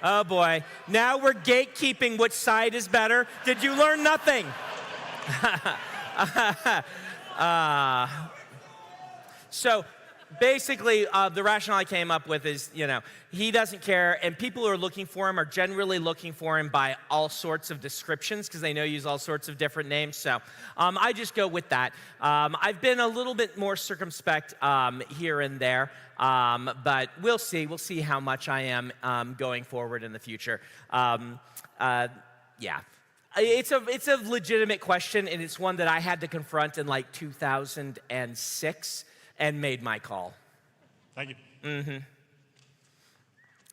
Oh, boy. Now we're gatekeeping which side is better. Did you learn nothing? So basically, the rationale I came up with is, you know, he doesn't care, and people who are looking for him are generally looking for him by all sorts of descriptions because they know you use all sorts of different names. So I just go with that. I've been a little bit more circumspect here and there, but we'll see. We'll see how much I am going forward in the future. Yeah. It's a legitimate question, and it's one that I had to confront in like 2006 and made my call. Thank you. Mm-hmm.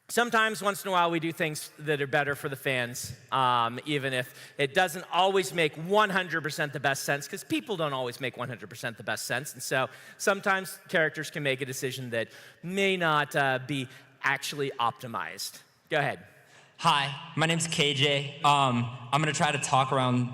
Sometimes, once in a while, we do things that are better for the fans, even if it doesn't always make 100% the best sense, because people don't always make 100% the best sense. And so sometimes characters can make a decision that may not be actually optimized. Go ahead. Hi, my name's KJ. I'm going to try to talk around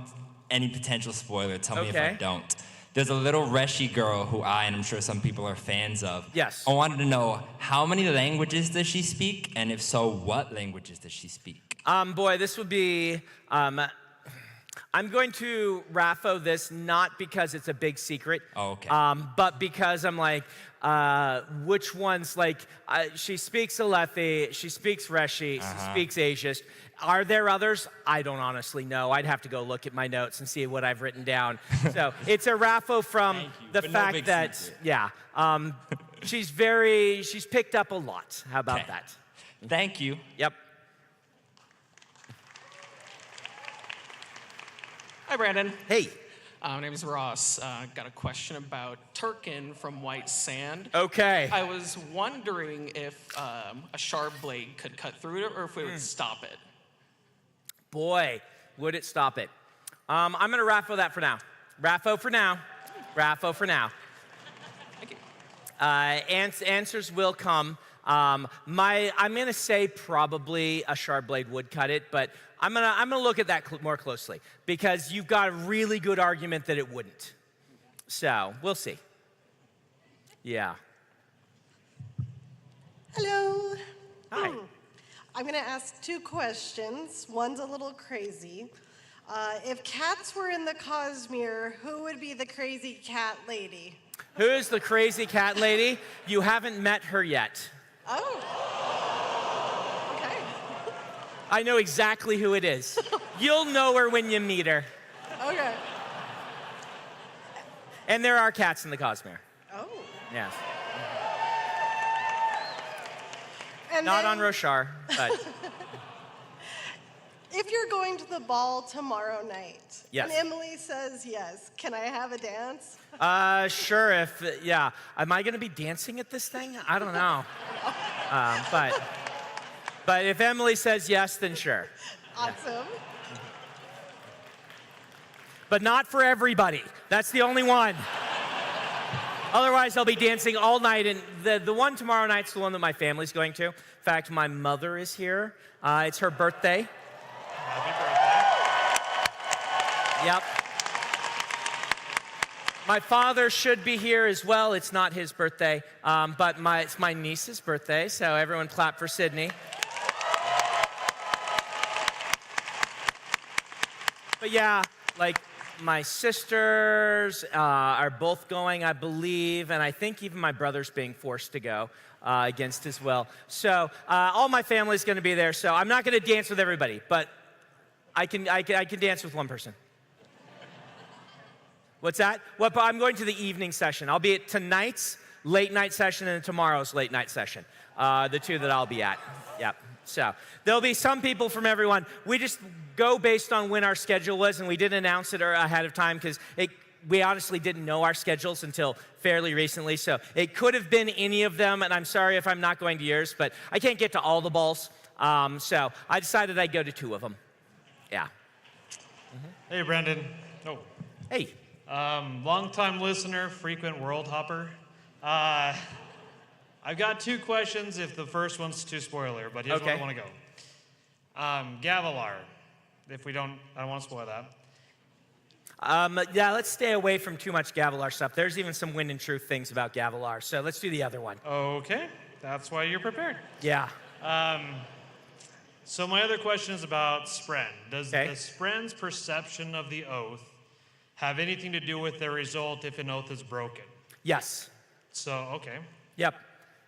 any potential spoiler. Tell me if I don't. There's a little Reshi girl who and I'm sure some people are fans of. Yes. I wanted to know, how many languages does she speak? And if so, what languages does she speak? Boy, this would be... I'm going to RAFO this not because it's a big secret, but because I'm like, which ones, like, she speaks Alethi, she speaks Reshi, she speaks Aegis. Are there others? I don't honestly know. I'd have to go look at my notes and see what I've written down. So it's a RAFO from the fact that, she's picked up a lot. How about that? Thank you. Yep. Hi, Brandon. Hey. My name is Ross. Got a question about Turkin from White Sand. Okay. I was wondering if a sharp blade could cut through it or if it would stop it. Boy, would it stop it. I'm going to RAFO that for now. RAFO for now. RAFO for now. Thank you. Answers will come. I'm going to say probably a sharp blade would cut it, but I'm gonna look at that more closely because you've got a really good argument that it wouldn't. So we'll see. Yeah. Hello. Hi. I'm going to ask two questions. One's a little crazy. If cats were in the Cosmere, who would be the crazy cat lady? Who is the crazy cat lady? You haven't met her yet. Oh. Okay. I know exactly who it is. You'll know her when you meet her. Okay. And there are cats in the Cosmere. Oh. Yes. And Not then, on Roshar, but if you're going to the ball tomorrow night, Yes. and Emily says yes, can I have a dance? sure. Yeah. Am I going to be dancing at this thing? I don't know. But if Emily says yes, then sure. Awesome. But not for everybody. That's the only one. Otherwise, I'll be dancing all night. And the one tomorrow night's the one that my family's going to. In fact, my mother is here. It's her birthday. Happy birthday. Yep. My father should be here as well. It's not his birthday, but it's my niece's birthday, so everyone clap for Sydney. But yeah, like my sisters are both going, I believe, and I think even my brother's being forced to go against his will. So all my family's going to be there, so I'm not going to dance with everybody, but I can dance with one person. What's that? Well, I'm going to the evening session. I'll be at tonight's late night session and tomorrow's late night session. The two that I'll be at. Yep. So there'll be some people from everyone. We just go based on when our schedule was, and we didn't announce it ahead of time because we honestly didn't know our schedules until fairly recently. So it could have been any of them, and I'm sorry if I'm not going to yours, but I can't get to all the balls. So I decided I'd go to 2 of them. Yeah. Hey, Brandon. Oh. Hey. Long-time listener, frequent world hopper. I've got 2 questions if the first one's too spoiler, but here's where I want to go. Gavilar, I don't want to spoil that. Yeah, let's stay away from too much Gavilar stuff. There's even some Wind and Truth things about Gavilar, so let's do the other one. Okay, that's why you're prepared. Yeah. So my other question is about Spren. Does the Spren's perception of the oath have anything to do with their result if an oath is broken? Yes. So, okay. Yep,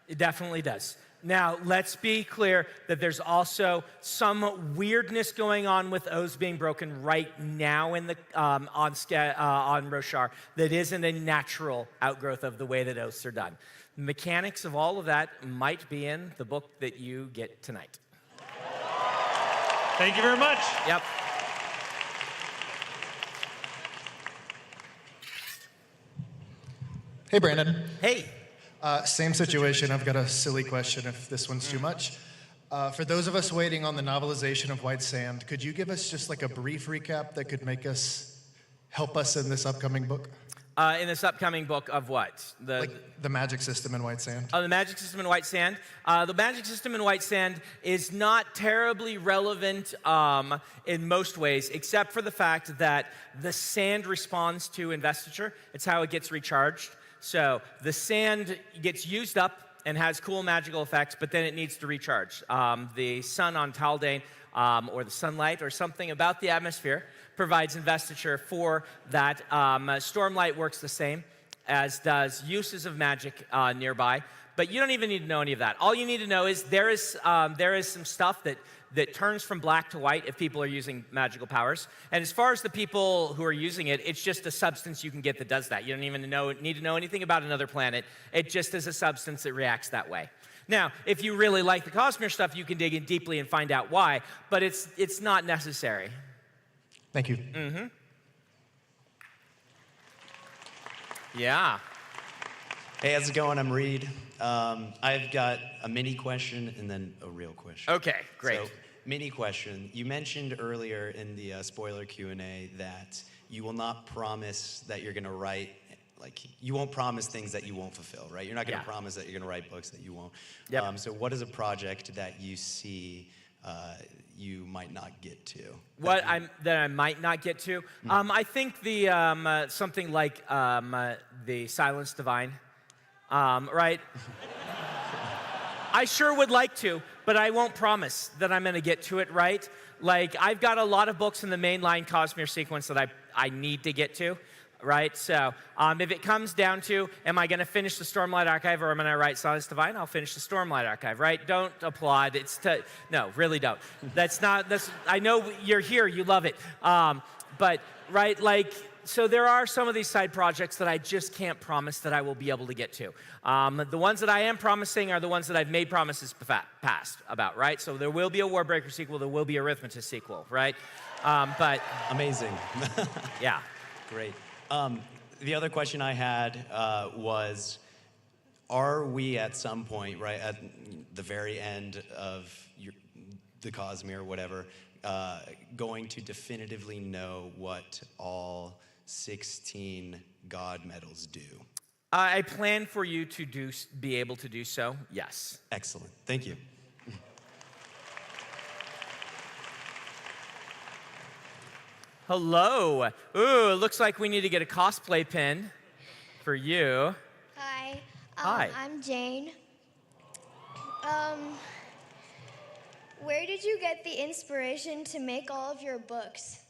it definitely does. Now, let's be clear that there's also some weirdness going on with oaths being broken right now in the on Roshar that isn't a natural outgrowth of the way that oaths are done. The mechanics of all of that might be in the book that you get tonight. Thank you very much. Yep. Hey, Brandon. Hey. Same situation. I've got a silly question if this one's too much. For those of us waiting on the novelization of White Sand, could you give us just like a brief recap that could help us in this upcoming book? In this upcoming book of what? Like the magic system in White Sand. Oh, the magic system in White Sand. The magic system in White Sand is not terribly relevant in most ways, except for the fact that the sand responds to investiture. It's how it gets recharged. So the sand gets used up and has cool magical effects, but then it needs to recharge. The sun on Taldane, or the sunlight, or something about the atmosphere provides investiture for that. Stormlight works the same, as does uses of magic nearby. But you don't even need to know any of that. All you need to know is there is some stuff that turns from black to white if people are using magical powers. And as far as the people who are using it, it's just a substance you can get that does that. You don't even need to know anything about another planet. It just is a substance that reacts that way. Now, if you really like the Cosmere stuff, you can dig in deeply and find out why, but it's not necessary. Thank you. Mm-hmm. Yeah. Hey, how's it going? I'm Reed. I've got a mini question and then a real question. Okay, great. So, mini question. You mentioned earlier in the spoiler Q&A that you will not promise that you're going to write, you won't promise things that you won't fulfill, right? You're not going to promise that you're going to write books that you won't. Yep. So what is a project that you see you might not get to? That I might not get to? I think the something like the Silence Divine, right? I sure would like to, but I won't promise that I'm going to get to it right. Like, I've got a lot of books in the mainline Cosmere sequence that I need to get to, right? So if it comes down to, am I going to finish the Stormlight Archive or am I going to write Silence Divine? I'll finish the Stormlight Archive, right? Don't applaud. No, really don't. I know you're here, you love it. But, right, like, so there are some of these side projects that I just can't promise that I will be able to get to. The ones that I am promising are the ones that I've made promises past about, right? So there will be a Warbreaker sequel, there will be a Arithmetis sequel, right? But amazing. Yeah. Great. The other question I had was, are we at some point, right, at the very end of the Cosmere or whatever, going to definitively know what all 16 God medals do? I plan for you to be able to do so, yes. Excellent. Thank you. Hello. Ooh, looks like we need to get a cosplay pin for you. Hi. Hi. I'm Jane. Where did you get the inspiration to make all of your books?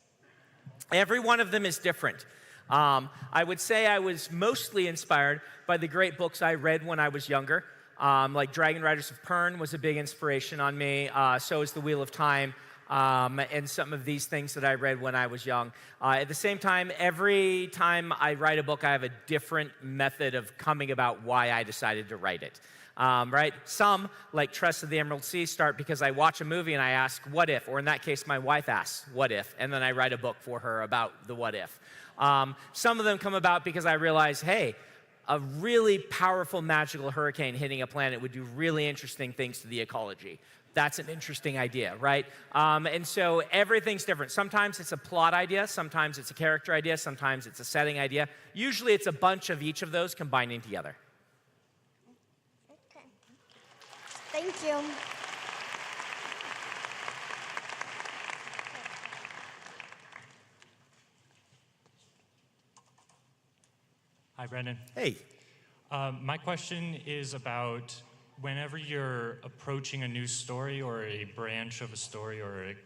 Every one of them is different. I would say I was mostly inspired by the great books I read when I was younger. Like Dragon Riders of Pern was a big inspiration on me. So is The Wheel of Time. And some of these things that I read when I was young. At the same time, every time I write a book, I have a different method of coming about why I decided to write it. Right? Some, like Tress of the Emerald Sea, start because I watch a movie and I ask, what if? Or in that case, my wife asks, what if? And then I write a book for her about the what if. Some of them come about because I realize, hey, a really powerful magical hurricane hitting a planet would do really interesting things to the ecology. That's an interesting idea, right? And so everything's different. Sometimes it's a plot idea, sometimes it's a character idea, sometimes it's a setting idea. Usually it's a bunch of each of those combining together. Okay. Thank you. Hi, Brandon. Hey. My question is about whenever you're approaching a new story or a branch of a story or an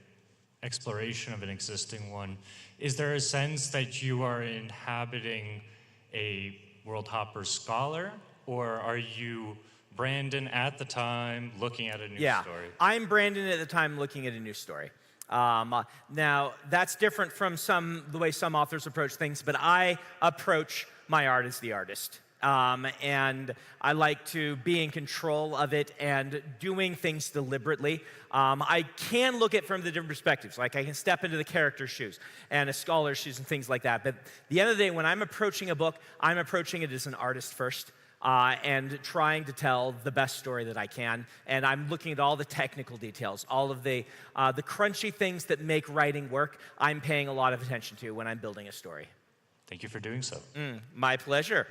exploration of an existing one, is there a sense that you are inhabiting a World Hopper scholar, or are you Brandon at the time looking at a new story? I'm Brandon at the time looking at a new story. Now, that's different from the way some authors approach things, but I approach my art as the artist. And I like to be in control of it and doing things deliberately. I can look at it from the different perspectives. Like I can step into the character's shoes and a scholar's shoes and things like that. But at the end of the day, when I'm approaching a book, I'm approaching it as an artist first. And trying to tell the best story that I can. And I'm looking at all the technical details, all of the crunchy things that make writing work. I'm paying a lot of attention to when I'm building a story. Thank you for doing so. My pleasure.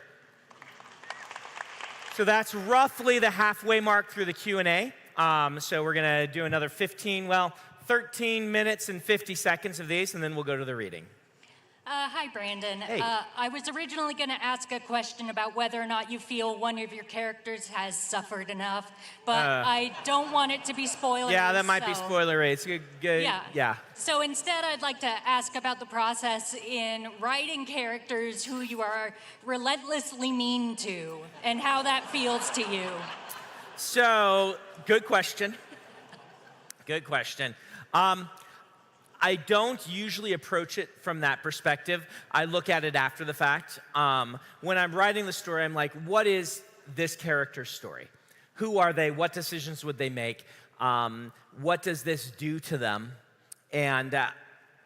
So that's roughly the halfway mark through the Q&A. So we're going to do another 13 minutes and 50 seconds of these, and then we'll go to the reading. Hi, Brandon. Hey. I was originally going to ask a question about whether or not you feel one of your characters has suffered enough, but I don't want it to be spoilery. Yeah, that might be spoilery. It's good. Yeah. So instead, I'd like to ask about the process in writing characters who you are relentlessly mean to, and how that feels to you. So, good question. Good question. I don't usually approach it from that perspective. I look at it after the fact. When I'm writing the story, I'm like, what is this character's story? Who are they? What decisions would they make? What does this do to them? And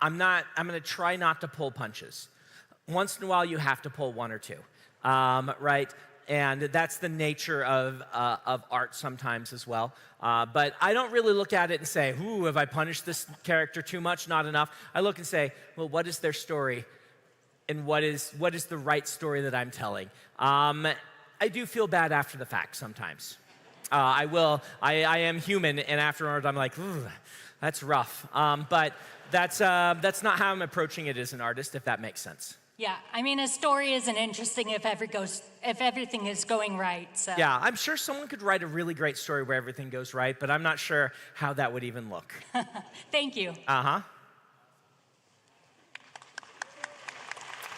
I'm going to try not to pull punches. Once in a while, you have to pull one or two, right? And that's the nature of art sometimes as well. But I don't really look at it and say, ooh, have I punished this character too much? Not enough. I look and say, well, what is their story? And what is the right story that I'm telling? I do feel bad after the fact sometimes. I am human, and afterward I'm like, ooh, that's rough. But that's not how I'm approaching it as an artist, if that makes sense. Yeah, I mean, a story isn't interesting if everything is going right. So. Yeah, I'm sure someone could write a really great story where everything goes right, but I'm not sure how that would even look. Thank you. Uh-huh.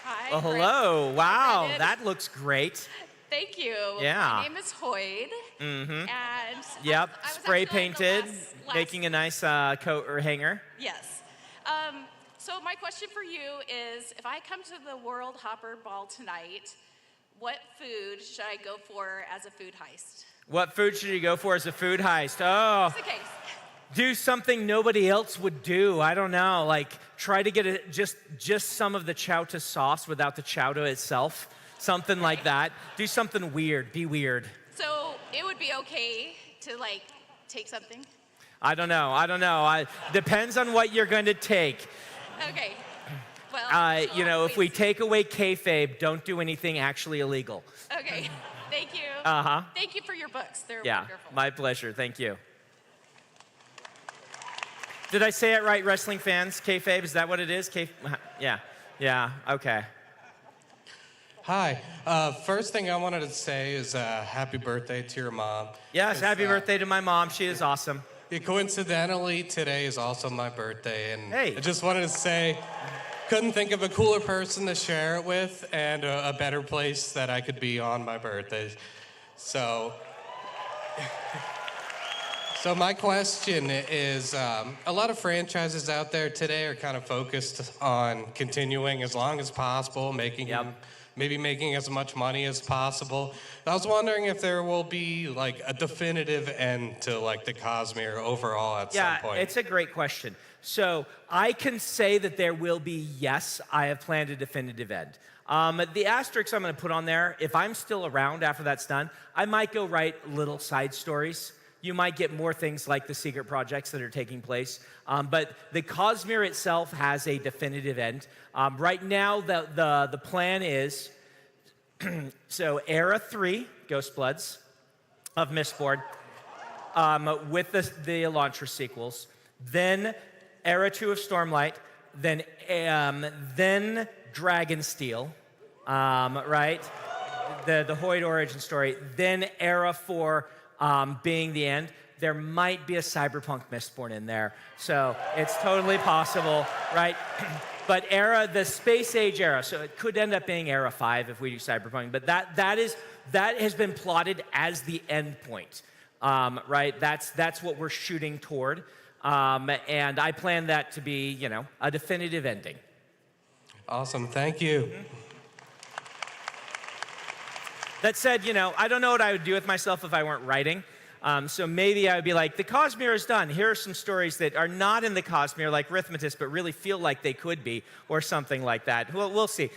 Hi. Well, hello. Wow, Brandon. that looks great. Thank you. Yeah. My name is Hoyd. Mm-hmm. And Yep, I was spray actually on the painted, last- making a nice coat or hanger. Yes. So my question for you is, if I come to the World Hopper Ball tonight, what food should I go for as a food heist? What food should you go for as a food heist? Oh, Just in case. do something nobody else would do. I don't know, like try to get just some of the chowder sauce without the chowder itself. Something like that. Do something weird. Be weird. So it would be okay to like take something? I don't know. Depends on what you're going to take. Okay. Well, You know, if we take away kayfabe, don't do anything actually illegal. okay. Thank you. Uh-huh. Thank you for your books. They're Yeah, wonderful. my pleasure. Thank you. Did I say it right, wrestling fans? Kayfabe, is that what it is? Yeah, okay. Hi. First thing I wanted to say is happy birthday to your mom. Yes, happy birthday to my mom. She is awesome. Yeah, coincidentally, today is also my birthday, and Hey. I just wanted to say, couldn't think of a cooler person to share it with, and a better place that I could be on my birthday. So my question is, a lot of franchises out there today are kind of focused on continuing as long as possible, maybe making as much money as possible. I was wondering if there will be like a definitive end to like the Cosmere overall at some point. Yeah, it's a great question. So I can say that there will be, yes, I have planned a definitive end. The asterisk I'm going to put on there, if I'm still around after that's done, I might go write little side stories. You might get more things like the secret projects that are taking place. But the Cosmere itself has a definitive end. Right now, the plan is, so Era 3, Ghost Bloods of Mistborn, with the Elantris sequels, then Era 2 of Stormlight, then Dragonsteel, right? The Hoyd origin story, then Era 4 being the end. There might be a cyberpunk Mistborn in there. So it's totally possible, right? But Era, the space age era, so it could end up being Era 5 if we do cyberpunk, but that has been plotted as the end point, right? That's what we're shooting toward. And I plan that to be, you know, a definitive ending. Awesome, thank you. That said, you know, I don't know what I would do with myself if I weren't writing. So maybe I would be like, the Cosmere is done. Here are some stories that are not in the Cosmere, like Arithmetis, but really feel like they could be, or something like that. We'll see.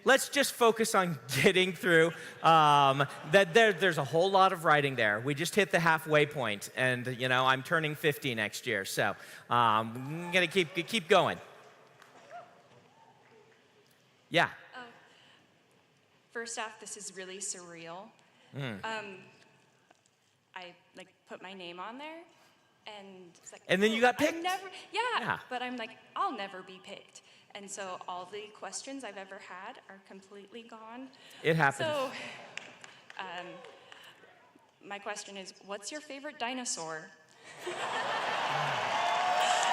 Let's just focus on getting through. There's a whole lot of writing there. We just hit the halfway point, and you know, I'm turning 50 next year, so I'm gonna keep going. Yeah. First off, this is really surreal. I like put my name on there, and it's like, and then you got picked? Yeah, but I'm like, I'll never be picked. And so all the questions I've ever had are completely gone. It happens. So my question is, what's your favorite dinosaur?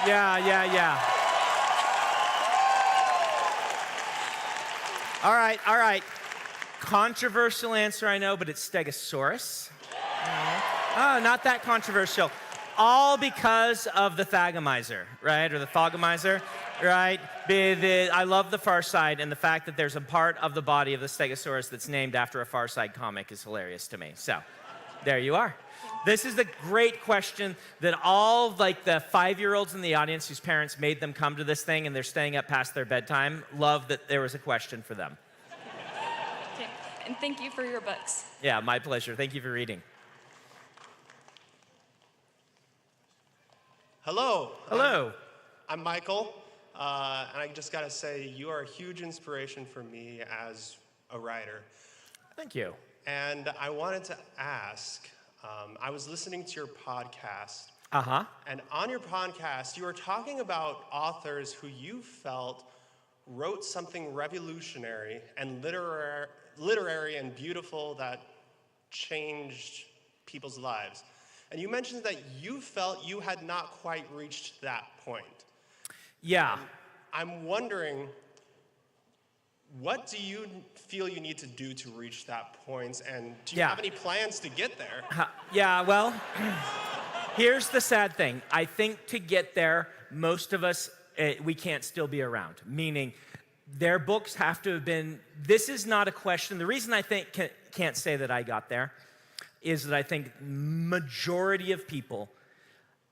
Yeah. All right. Controversial answer, I know, but it's Stegosaurus. Oh, not that controversial. All because of the Thagomizer, right? Or the Thogomizer, right? I love the Far Side, and the fact that there's a part of the body of the Stegosaurus that's named after a Far Side comic is hilarious to me. So, there you are. This is the great question that all like the 5-year-olds in the audience whose parents made them come to this thing and they're staying up past their bedtime love that there was a question for them. Okay. And thank you for your books. Yeah, my pleasure. Thank you for reading. Hello. Hello. I'm Michael, and I just gotta say, you are a huge inspiration for me as a writer. Thank you. And I wanted to ask, I was listening to your podcast. Uh-huh. And on your podcast, you were talking about authors who you felt wrote something revolutionary and literary and beautiful that changed people's lives. And you mentioned that you felt you had not quite reached that point. Yeah. I'm wondering, what do you feel you need to do to reach that point? And do you have any plans to get there? Yeah, well, here's the sad thing. I think to get there, most of us, we can't still be around. Meaning, their books have to have been, this is not a question. The reason I think can't say that I got there is that I think majority of people,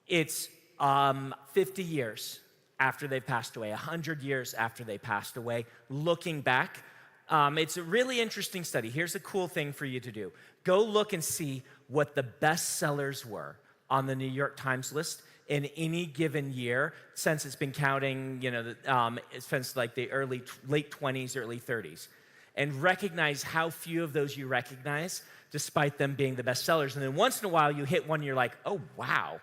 it's 50 years after they passed away, 100 years after they passed away, looking back. It's a really interesting study. Here's a cool thing for you to do. Go look and see what the best sellers were on the New York Times list in any given year since it's been counting, since like the late 20s, early 30s. And recognize how few of those you recognize, despite them being the best sellers. And then once in a while you hit one and you're like, oh, wow.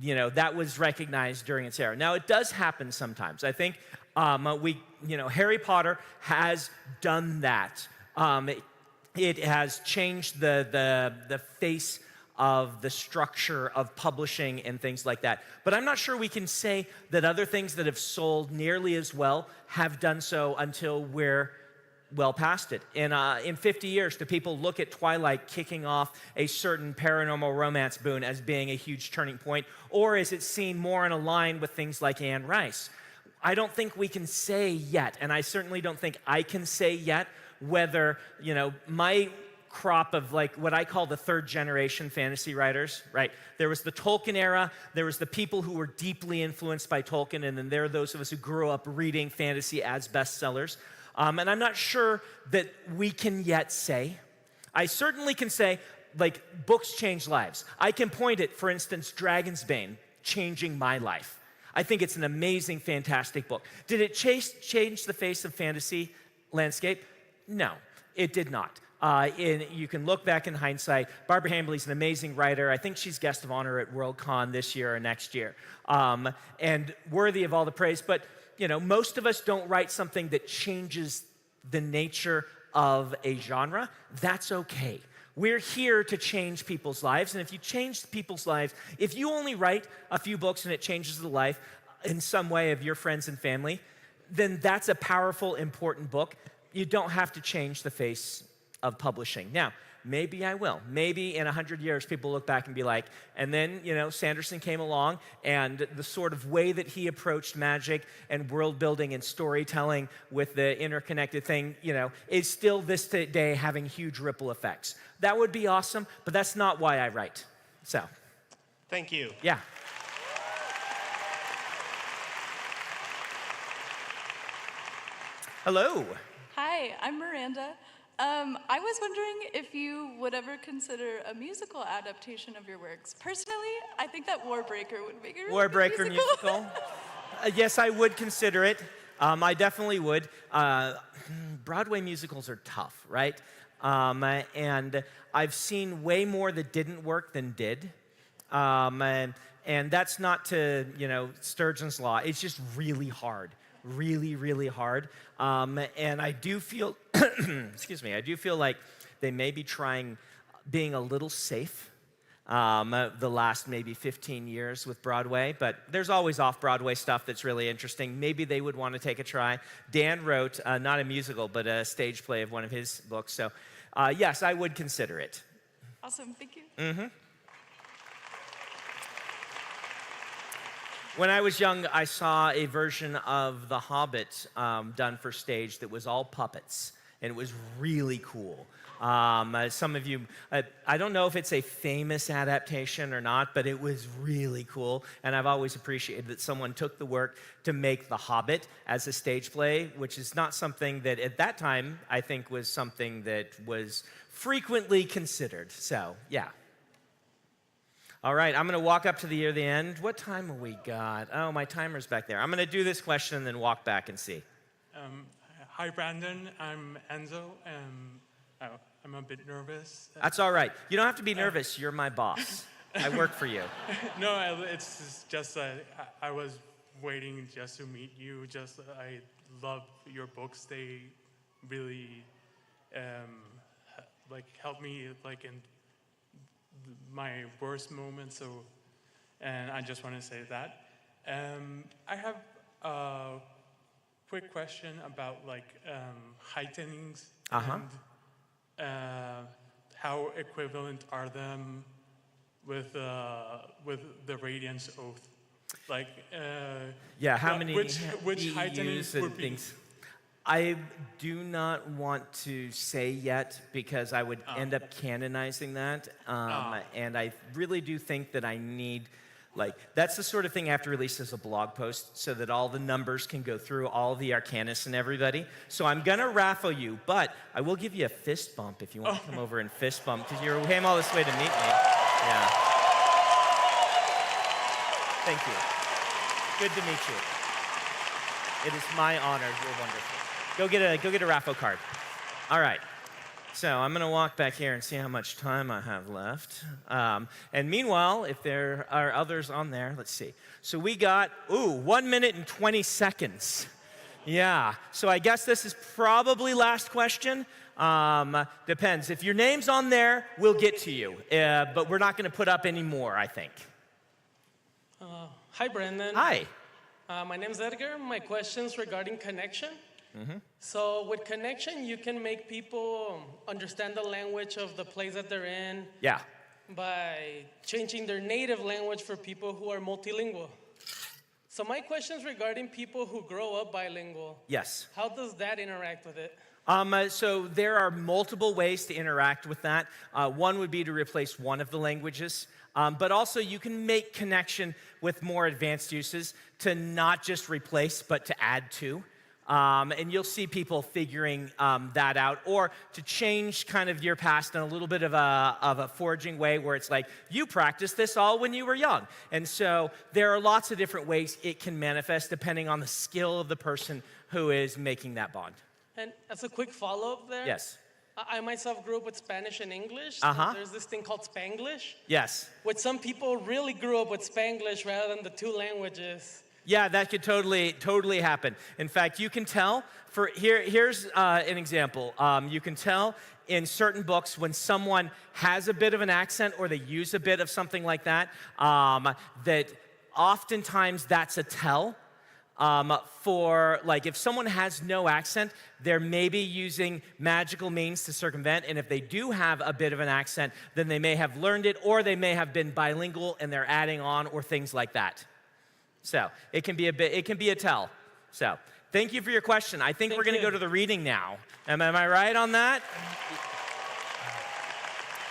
That was recognized during its era. Now, it does happen sometimes. I think Harry Potter has done that. It has changed the face of the structure of publishing and things like that. But I'm not sure we can say that other things that have sold nearly as well have done so until we're well past it. In 50 years, do people look at Twilight kicking off a certain paranormal romance boon as being a huge turning point? Or is it seen more in a line with things like Anne Rice? I don't think we can say yet, and I certainly don't think I can say yet whether, my crop of like what I call the third generation fantasy writers, right? There was the Tolkien era, there was the people who were deeply influenced by Tolkien, and then there are those of us who grew up reading fantasy as bestsellers. And I'm not sure that we can yet say. I certainly can say, like, books change lives. I can point at, for instance, Dragonsbane changing my life. I think it's an amazing, fantastic book. Did it change the face of fantasy landscape? No, it did not. You can look back in hindsight. Barbara Hambly's an amazing writer. I think she's guest of honor at Worldcon this year or next year, and worthy of all the praise. But most of us don't write something that changes the nature of a genre. That's okay. We're here to change people's lives, and if you change people's lives, if you only write a few books and it changes the life in some way of your friends and family, then that's a powerful, important book. You don't have to change the face of publishing. Now, maybe I will. Maybe in 100 years, people look back and be like, and then, Sanderson came along, and the sort of way that he approached magic and world building and storytelling with the interconnected thing, is still this day having huge ripple effects. That would be awesome, but that's not why I write. So. Thank you. Yeah. Hello. Hi, I'm Miranda. I was wondering if you would ever consider a musical adaptation of your works. Personally, I think that Warbreaker would make a really good Warbreaker musical? Yes, I would consider it. I definitely would. Broadway musicals are tough, right? And I've seen way more that didn't work than did. And that's not to, Sturgeon's Law. It's just really hard. Really, really hard. And I do feel, I do feel like they may be being a little safe the last maybe 15 years with Broadway, but there's always off-Broadway stuff that's really interesting. Maybe they would want to take a try. Dan wrote, not a musical, but a stage play of one of his books, so yes, I would consider it. Awesome, thank you. Mm-hmm. When I was young, I saw a version of The Hobbit done for stage that was all puppets, and it was really cool. Some of you, I don't know if it's a famous adaptation or not, but it was really cool, and I've always appreciated that someone took the work to make The Hobbit as a stage play, which is not something that at that time I think was something that was frequently considered. So, yeah. All right, I'm going to walk up to the end. What time have we got? Oh, my timer's back there. I'm going to do this question and then walk back and see. Hi, Brandon. I'm Enzo. I'm a bit nervous. That's all right. You don't have to be nervous. You're my boss. I work for you. No, it's just I was waiting just to meet you. I love your books. They really help me in my worst moments. And I just want to say that. I have a quick question about heightenings and how equivalent are them with the Radiance Oath? How many which heightenings would be? things? I do not want to say yet because I would end up canonizing that. And I really do think that I need, that's the sort of thing I have to release as a blog post so that all the numbers can go through all the arcanists and everybody. So I'm going to raffle you, but I will give you a fist bump if you want to come over and fist bump because you came all this way to meet me. Yeah. Thank you. Good to meet you. It is my honor. You're wonderful. Go get a raffle card. All right. So I'm going to walk back here and see how much time I have left. And meanwhile, if there are others on there, let's see. So we got 1 minute and 20 seconds. Yeah. So I guess this is probably last question. Depends. If your name's on there, we'll get to you. But we're not going to put up any more, I think. Hi, Brandon. Hi. My name's Edgar. My question's regarding connection. Mm-hmm. So with connection, you can make people understand the language of the place that they're in. Yeah. By changing their native language for people who are multilingual. So my question's regarding people who grow up bilingual. Yes. How does that interact with it? So there are multiple ways to interact with that. One would be to replace one of the languages. But also you can make connection with more advanced uses to not just replace, but to add to. And you'll see people figuring that out, or to change kind of your past in a little bit of a foraging way where it's like, you practiced this all when you were young. And so there are lots of different ways it can manifest depending on the skill of the person who is making that bond. And as a quick follow-up there. Yes. I myself grew up with Spanish and English. So there's this thing called Spanglish. Yes. Which some people really grew up with Spanglish rather than the two languages. Yeah, that could totally happen. In fact, you can tell, here's an example. You can tell in certain books when someone has a bit of an accent or they use a bit of something like that, that oftentimes that's a tell. For, if someone has no accent, they're maybe using magical means to circumvent, and if they do have a bit of an accent, then they may have learned it, or they may have been bilingual and they're adding on, or things like that. So it can be a tell. So thank you for your question. I think we're going to go to the reading now. Am I right on that?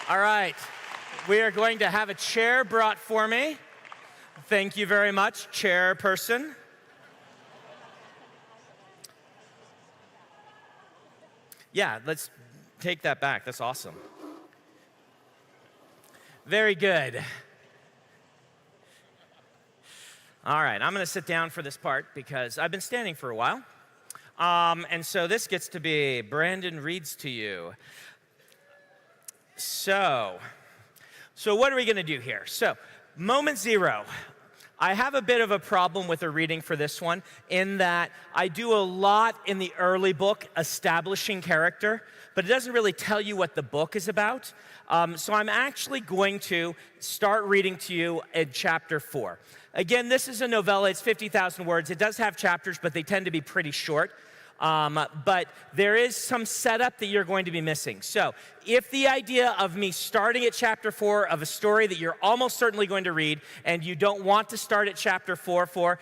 All right. We are going to have a chair brought for me. Thank you very much, chairperson. Yeah, let's take that back. That's awesome. Very good. All right, I'm going to sit down for this part because I've been standing for a while. And so this gets to be Brandon reads to you. So what are we going to do here? So, moment zero. I have a bit of a problem with a reading for this one in that I do a lot in the early book establishing character, but it doesn't really tell you what the book is about. So I'm actually going to start reading to you in chapter 4. Again, this is a novella. It's 50,000 words. It does have chapters, but they tend to be pretty short. But there is some setup that you're going to be missing. So if the idea of me starting at chapter 4 of a story that you're almost certainly going to read and you don't want to start at chapter 4,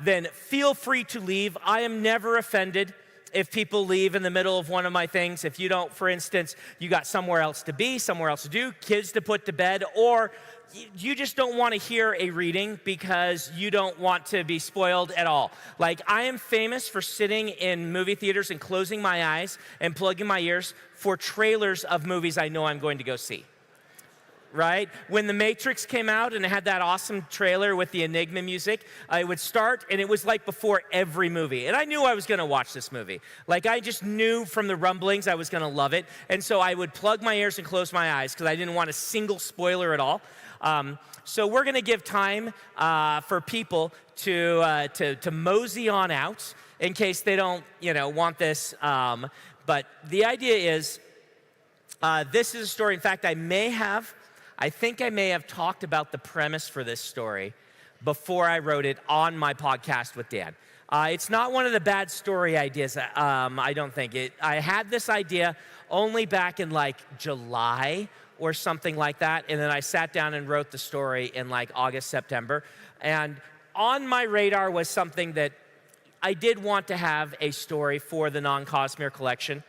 then feel free to leave. I am never offended if people leave in the middle of one of my things. If you don't, for instance, you got somewhere else to be, somewhere else to do, kids to put to bed, or you just don't want to hear a reading because you don't want to be spoiled at all. Like, I am famous for sitting in movie theaters and closing my eyes and plugging my ears for trailers of movies I know I'm going to go see. Right? When The Matrix came out and it had that awesome trailer with the Enigma music, I would start and it was like before every movie. And I knew I was going to watch this movie. Like, I just knew from the rumblings I was going to love it. And so I would plug my ears and close my eyes because I didn't want a single spoiler at all. So we're going to give time for people to mosey on out in case they don't, want this. But the idea is, this is a story. In fact, I think I may have talked about the premise for this story before I wrote it on my podcast with Dan. It's not one of the bad story ideas, I don't think. I had this idea only back in like July or something like that, and then I sat down and wrote the story in like August, September. And on my radar was something that I did want to have a story for the Non-Cosmere collection.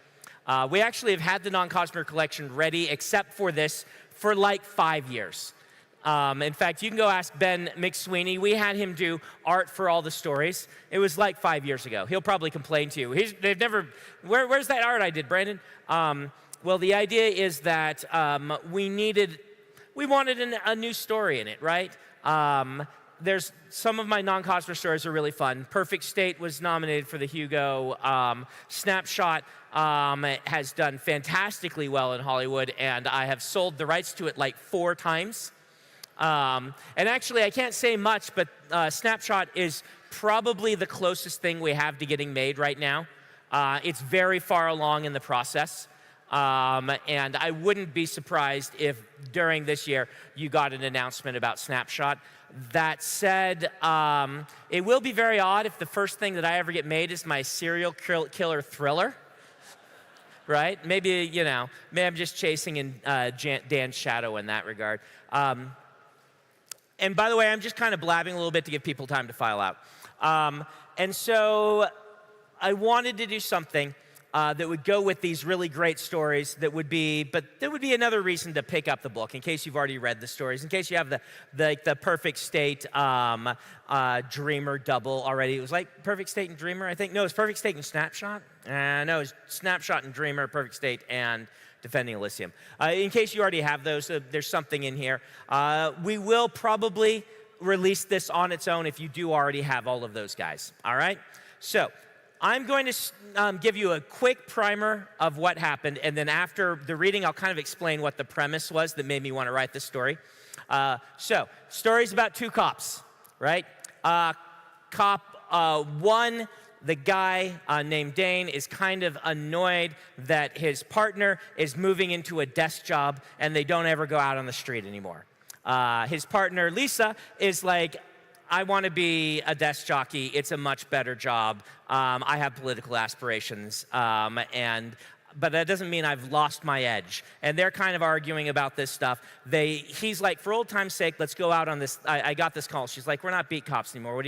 We actually have had the Non-Cosmere collection ready, except for this, for like 5 years. In fact, you can go ask Ben McSweeney. We had him do art for all the stories. It was like 5 years ago. He'll probably complain to you. They've never, where's that art I did, Brandon? Well, the idea is that we wanted a new story in it, right? There's some of my Non-Cosmere stories are really fun. Perfect State was nominated for the Hugo. Snapshot has done fantastically well in Hollywood, and I have sold the rights to it like 4 times. And actually, I can't say much, but Snapshot is probably the closest thing we have to getting made right now. It's very far along in the process. And I wouldn't be surprised if during this year you got an announcement about Snapshot. That said, it will be very odd if the first thing that I ever get made is my serial killer thriller. Right? Maybe, maybe I'm just chasing in Dan's shadow in that regard. And by the way, I'm just kind of blabbing a little bit to give people time to file out. And so I wanted to do something that would go with these really great stories but there would be another reason to pick up the book in case you've already read the stories, in case you have the Perfect State Dreamer double already. It was like Perfect State and Dreamer, I think. No, it was Perfect State and Snapshot. No, it was Snapshot and Dreamer, Perfect State, and Defending Elysium. In case you already have those, there's something in here. We will probably release this on its own if you do already have all of those guys, all right? So I'm going to give you a quick primer of what happened, and then after the reading, I'll kind of explain what the premise was that made me want to write this story. So, story's about 2 cops, right? Cop 1, the guy named Dane, is kind of annoyed that his partner is moving into a desk job and they don't ever go out on the street anymore. His partner, Lisa, is like, I want to be a desk jockey. It's a much better job. I have political aspirations, but that doesn't mean I've lost my edge. And they're kind of arguing about this stuff. He's like, for old time's sake, let's go out on this. I got this call. She's like, we're not beat cops anymore.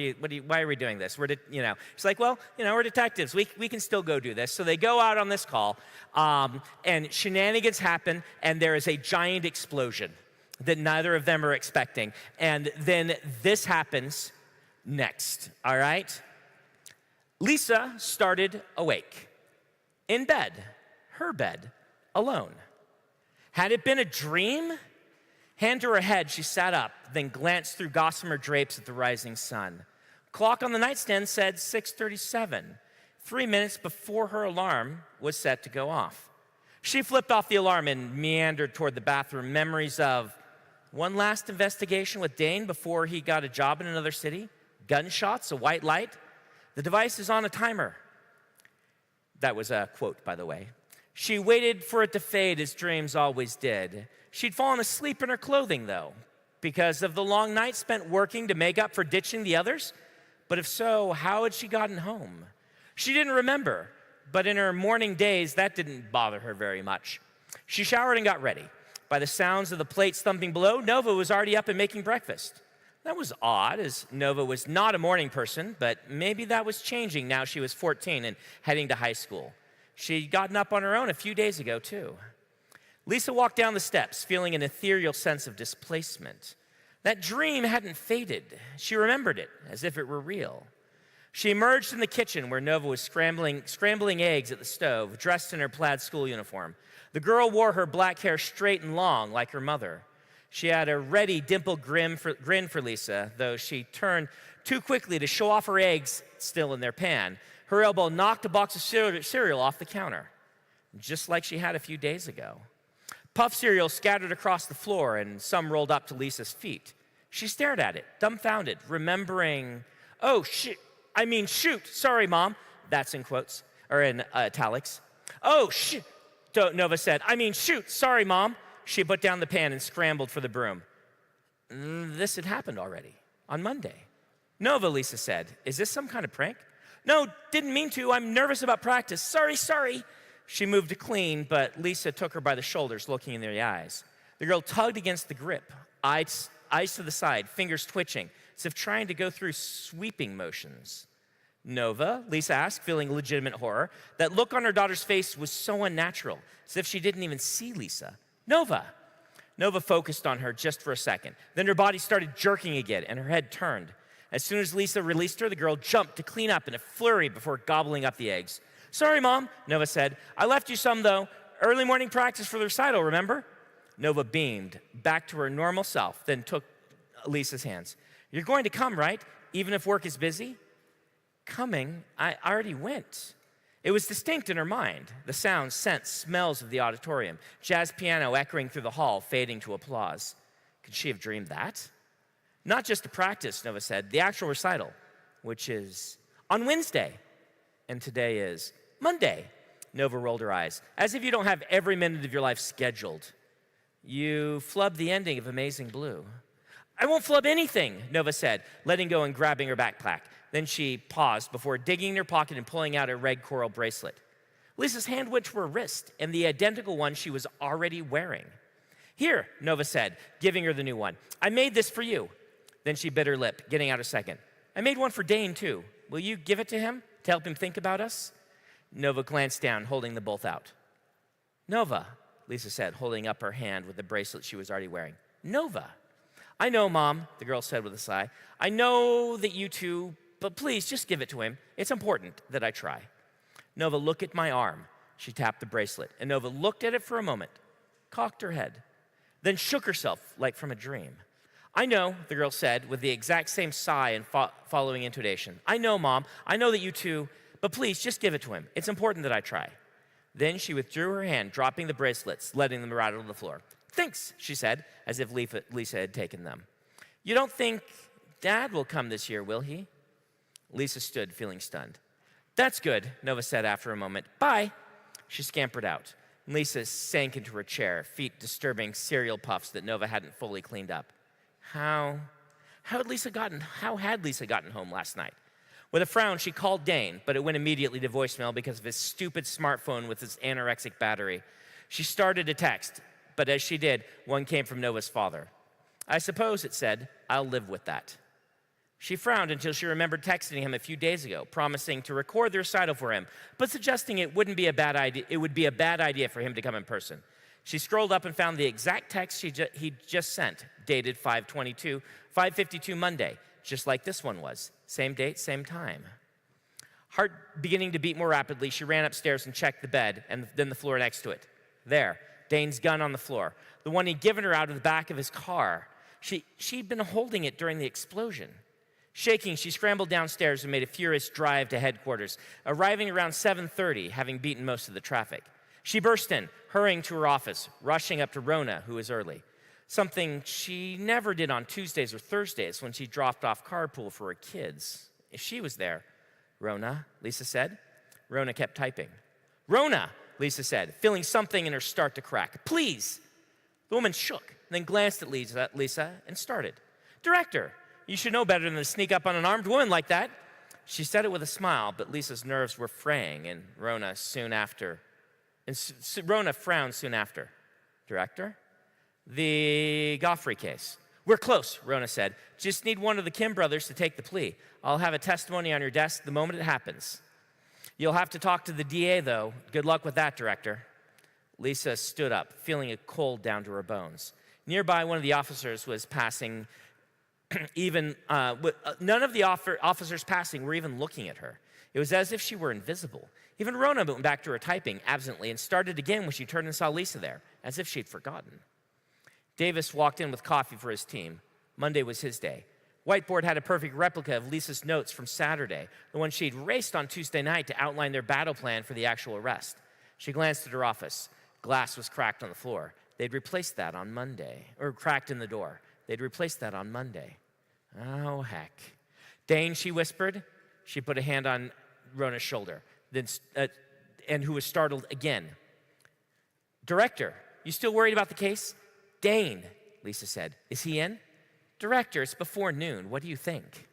Why are we doing this? She's like, well, we're detectives. We can still go do this. So they go out on this call, and shenanigans happen, and there is a giant explosion that neither of them are expecting. And then this happens next, all right? Lisa started awake, in bed, her bed, alone. Had it been a dream? Hand to her head, she sat up, then glanced through gossamer drapes at the rising sun. Clock on the nightstand said 6:37, 3 minutes before her alarm was set to go off. She flipped off the alarm and meandered toward the bathroom, memories of one last investigation with Dane before he got a job in another city, gunshots, a white light. The device is on a timer. That was a quote, by the way. She waited for it to fade, as dreams always did. She'd fallen asleep in her clothing, though, because of the long night spent working to make up for ditching the others. But if so, how had she gotten home? She didn't remember, but in her morning days, that didn't bother her very much. She showered and got ready. By the sounds of the plates thumping below, Nova was already up and making breakfast. That was odd, as Nova was not a morning person, but maybe that was changing now she was 14 and heading to high school. She'd gotten up on her own a few days ago, too. Lisa walked down the steps, feeling an ethereal sense of displacement. That dream hadn't faded. She remembered it as if it were real. She emerged in the kitchen where Nova was scrambling eggs at the stove, dressed in her plaid school uniform. The girl wore her black hair straight and long, like her mother. She had a ready, dimpled grin for Lisa, though she turned too quickly to show off her eggs still in their pan. Her elbow knocked a box of cereal off the counter, just like she had a few days ago. Puff cereal scattered across the floor, and some rolled up to Lisa's feet. She stared at it, dumbfounded, remembering, oh, shoot, sorry, Mom. That's in quotes, or in italics. Oh, shit, Nova said. Shoot, sorry, Mom. She put down the pan and scrambled for the broom. This had happened already, on Monday. Nova, Lisa said. Is this some kind of prank? No, didn't mean to. I'm nervous about practice. Sorry. She moved to clean, but Lisa took her by the shoulders, looking in the eyes. The girl tugged against the grip, eyes to the side, fingers twitching, as if trying to go through sweeping motions. Nova, Lisa asked, feeling legitimate horror. That look on her daughter's face was so unnatural, as if she didn't even see Lisa. Nova focused on her just for a second. Then her body started jerking again, and her head turned. As soon as Lisa released her, the girl jumped to clean up in a flurry before gobbling up the eggs. Sorry, Mom, Nova said. I left you some, though. Early morning practice for the recital, remember? Nova beamed back to her normal self, then took Lisa's hands. You're going to come, right? Even if work is busy? Coming? I already went. It was distinct in her mind. The sounds, scents, smells of the auditorium. Jazz piano echoing through the hall, fading to applause. Could she have dreamed that? Not just a practice, Nova said. The actual recital, which is on Wednesday. And today is Monday. Nova rolled her eyes. As if you don't have every minute of your life scheduled. You flubbed the ending of Amazing Blue. I won't flub anything, Nova said, letting go and grabbing her backpack. Then she paused before digging in her pocket and pulling out a red coral bracelet. Lisa's hand went to her wrist, and the identical one she was already wearing. Here, Nova said, giving her the new one. I made this for you. Then she bit her lip, getting out a second. I made one for Dane, too. Will you give it to him to help him think about us? Nova glanced down, holding them both out. Nova, Lisa said, holding up her hand with the bracelet she was already wearing. Nova. I know, Mom, the girl said with a sigh. I know that you two, but please just give it to him. It's important that I try. Nova, look at my arm. She tapped the bracelet, and Nova looked at it for a moment, cocked her head, then shook herself like from a dream. I know, the girl said with the exact same sigh and following intonation. I know, Mom. I know that you two, but please just give it to him. It's important that I try. Then she withdrew her hand, dropping the bracelets, letting them rattle to the floor. Thanks, she said, as if Lisa had taken them. You don't think Dad will come this year, will he? Lisa stood, feeling stunned. That's good, Nova said after a moment. Bye. She scampered out. Lisa sank into her chair, feet disturbing cereal puffs that Nova hadn't fully cleaned up. How had Lisa gotten home last night? With a frown, she called Dane, but it went immediately to voicemail because of his stupid smartphone with its anorexic battery. She started a text, but as she did, one came from Nova's father. I suppose, it said, I'll live with that. She frowned until she remembered texting him a few days ago, promising to record the recital for him, but suggesting it would be a bad idea for him to come in person. She scrolled up and found the exact text he just sent, dated 5/52 Monday, just like this one was. Same date, same time. Heart beginning to beat more rapidly, she ran upstairs and checked the bed and then the floor next to it. There, Dane's gun on the floor, the one he'd given her out of the back of his car. She'd been holding it during the explosion. Shaking, she scrambled downstairs and made a furious drive to headquarters, arriving around 7:30, having beaten most of the traffic. She burst in, hurrying to her office, rushing up to Rona, who was early. Something she never did on Tuesdays or Thursdays when she dropped off carpool for her kids. If she was there. Rona, Lisa said. Rona kept typing. Rona, Lisa said, feeling something in her start to crack. Please. The woman shook, then glanced at Lisa and started. Director, you should know better than to sneak up on an armed woman like that. She said it with a smile, but Lisa's nerves were fraying, and Rona frowned soon after. Director? The Goffrey case. We're close, Rona said. Just need one of the Kim brothers to take the plea. I'll have a testimony on your desk the moment it happens. You'll have to talk to the DA, though. Good luck with that, Director. Lisa stood up, feeling a cold down to her bones. Nearby, one of the officers was passing. None of the officers passing were even looking at her. It was as if she were invisible. Even Rona went back to her typing absently and started again when she turned and saw Lisa there, as if she'd forgotten. Davis walked in with coffee for his team. Monday was his day. Whiteboard had a perfect replica of Lisa's notes from Saturday, the one she'd raced on Tuesday night to outline their battle plan for the actual arrest. She glanced at her office. Glass was cracked on the floor. They'd replaced that on Monday. Or cracked in the door. They'd replaced that on Monday. Oh, heck. Dane, she whispered. She put a hand on Rona's shoulder, and who was startled again. Director, you still worried about the case? Dane, Lisa said. Is he in? Director, it's before noon. What do you think?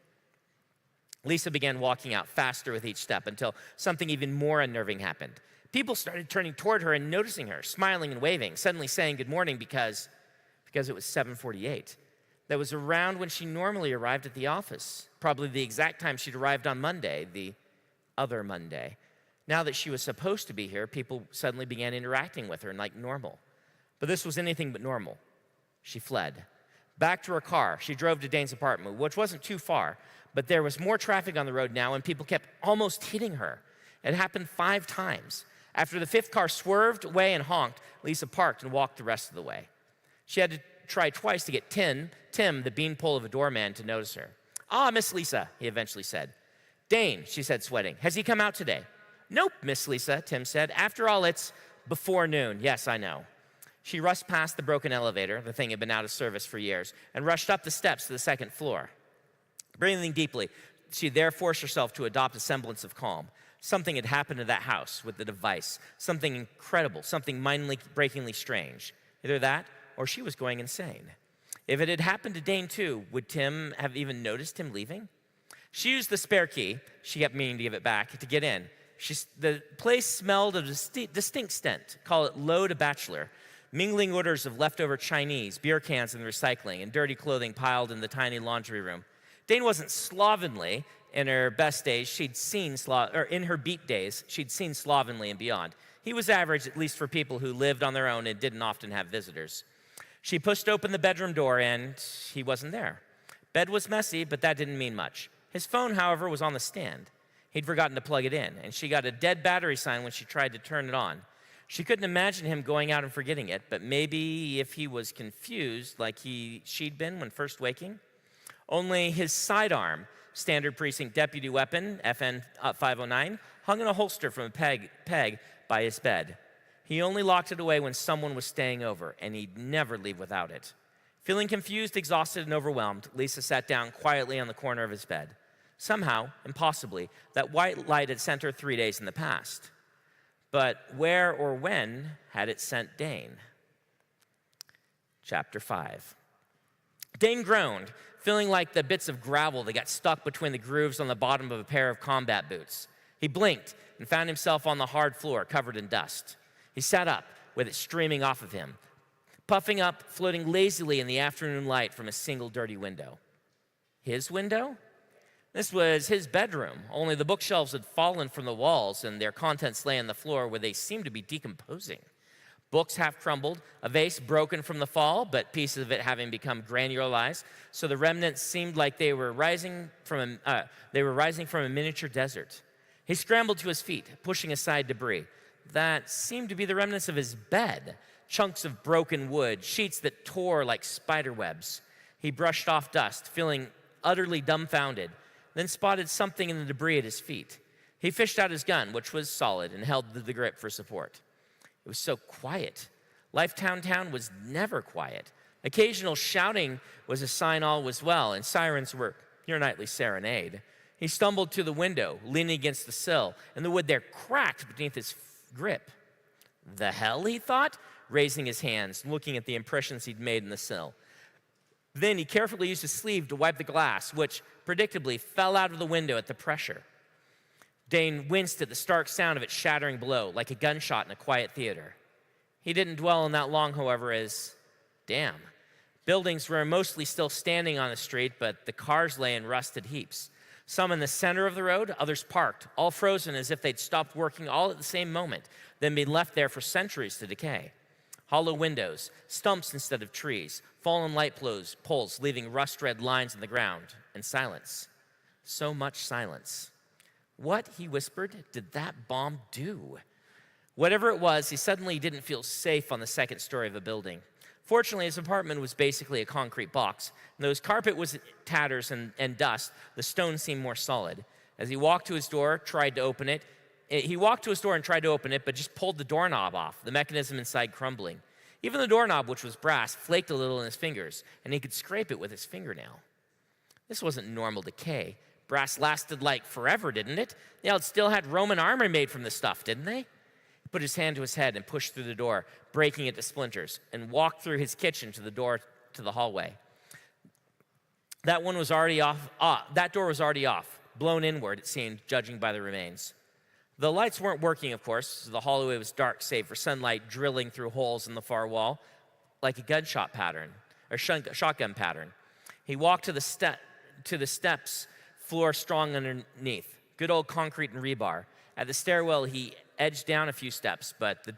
Lisa began walking out faster with each step until something even more unnerving happened. People started turning toward her and noticing her, smiling and waving, suddenly saying good morning because it was 7:48. That was around when she normally arrived at the office, probably the exact time she'd arrived on Monday, the other Monday. Now that she was supposed to be here, people suddenly began interacting with her like normal. But this was anything but normal. She fled. Back to her car, she drove to Dane's apartment, which wasn't too far, but there was more traffic on the road now, and people kept almost hitting her. It happened 5 times. After the 5th car swerved away and honked, Lisa parked and walked the rest of the way. She had to try twice to get Tim, the beanpole of a doorman, to notice her. Ah, Miss Lisa, he eventually said. Dane, she said, sweating. Has he come out today? Nope, Miss Lisa, Tim said. After all, it's before noon. Yes, I know. She rushed past the broken elevator, the thing had been out of service for years, and rushed up the steps to the 2nd floor. Breathing deeply, she there forced herself to adopt a semblance of calm. Something had happened to that house with the device, something incredible, something mind-breakingly strange. Either that, or she was going insane. If it had happened to Dane too, would Tim have even noticed him leaving? She used the spare key, she kept meaning to give it back, to get in. The place smelled of a distinct scent, call it low to bachelor, mingling odors of leftover Chinese, beer cans in the recycling, and dirty clothing piled in the tiny laundry room. Dane wasn't slovenly. In her best days, in her beat days, she'd seen slovenly and beyond. He was average, at least for people who lived on their own and didn't often have visitors. She pushed open the bedroom door, and he wasn't there. Bed was messy, but that didn't mean much. His phone, however, was on the stand. He'd forgotten to plug it in, and she got a dead battery sign when she tried to turn it on. She couldn't imagine him going out and forgetting it, but maybe if he was confused like she'd been when first waking. Only his sidearm, standard precinct deputy weapon, FN 509, hung in a holster from a peg by his bed. He only locked it away when someone was staying over, and he'd never leave without it. Feeling confused, exhausted, and overwhelmed, Lisa sat down quietly on the corner of his bed. Somehow, impossibly, that white light had sent her 3 days in the past. But where or when had it sent Dane? Chapter 5. Dane groaned, feeling like the bits of gravel that got stuck between the grooves on the bottom of a pair of combat boots. He blinked and found himself on the hard floor, covered in dust. He sat up, with it streaming off of him, puffing up, floating lazily in the afternoon light from a single dirty window. His window? This was his bedroom, only the bookshelves had fallen from the walls and their contents lay on the floor where they seemed to be decomposing. Books half crumbled, a vase broken from the fall, but pieces of it having become granularized, so the remnants seemed like they were rising from a miniature desert. He scrambled to his feet, pushing aside debris. That seemed to be the remnants of his bed, chunks of broken wood, sheets that tore like spider webs. He brushed off dust, feeling utterly dumbfounded, then spotted something in the debris at his feet. He fished out his gun, which was solid, and held the grip for support. It was so quiet. Lifetown Town was never quiet. Occasional shouting was a sign all was well, and sirens were your nightly serenade. He stumbled to the window, leaning against the sill, and the wood there cracked beneath his grip. The hell, he thought, raising his hands, looking at the impressions he'd made in the sill. Then he carefully used his sleeve to wipe the glass, which predictably fell out of the window at the pressure. Dane winced at the stark sound of it shattering below, like a gunshot in a quiet theater. He didn't dwell on that long, however, as, damn. Buildings were mostly still standing on the street, but the cars lay in rusted heaps. Some in the center of the road, others parked, all frozen as if they'd stopped working all at the same moment, then been left there for centuries to decay. Hollow windows, stumps instead of trees, fallen light poles leaving rust-red lines in the ground, and silence. So much silence. What, he whispered, did that bomb do? Whatever it was, he suddenly didn't feel safe on the 2nd story of a building. Fortunately, his apartment was basically a concrete box. And though his carpet was in tatters and dust, the stone seemed more solid. As he walked to his door, tried to open it, but just pulled the doorknob off, the mechanism inside crumbling. Even the doorknob, which was brass, flaked a little in his fingers, and he could scrape it with his fingernail. This wasn't normal decay. Brass lasted like forever, didn't it? They all still had Roman armor made from this stuff, didn't they? He put his hand to his head and pushed through the door, breaking it to splinters, and walked through his kitchen to the door to the hallway. That one was already off. That door was already off, blown inward, it seemed, judging by the remains. The lights weren't working, of course, so the hallway was dark, save for sunlight drilling through holes in the far wall, like a gunshot pattern, or shotgun pattern. He walked to the steps, floor strong underneath, good old concrete and rebar. At the stairwell, he edged down a few steps, but the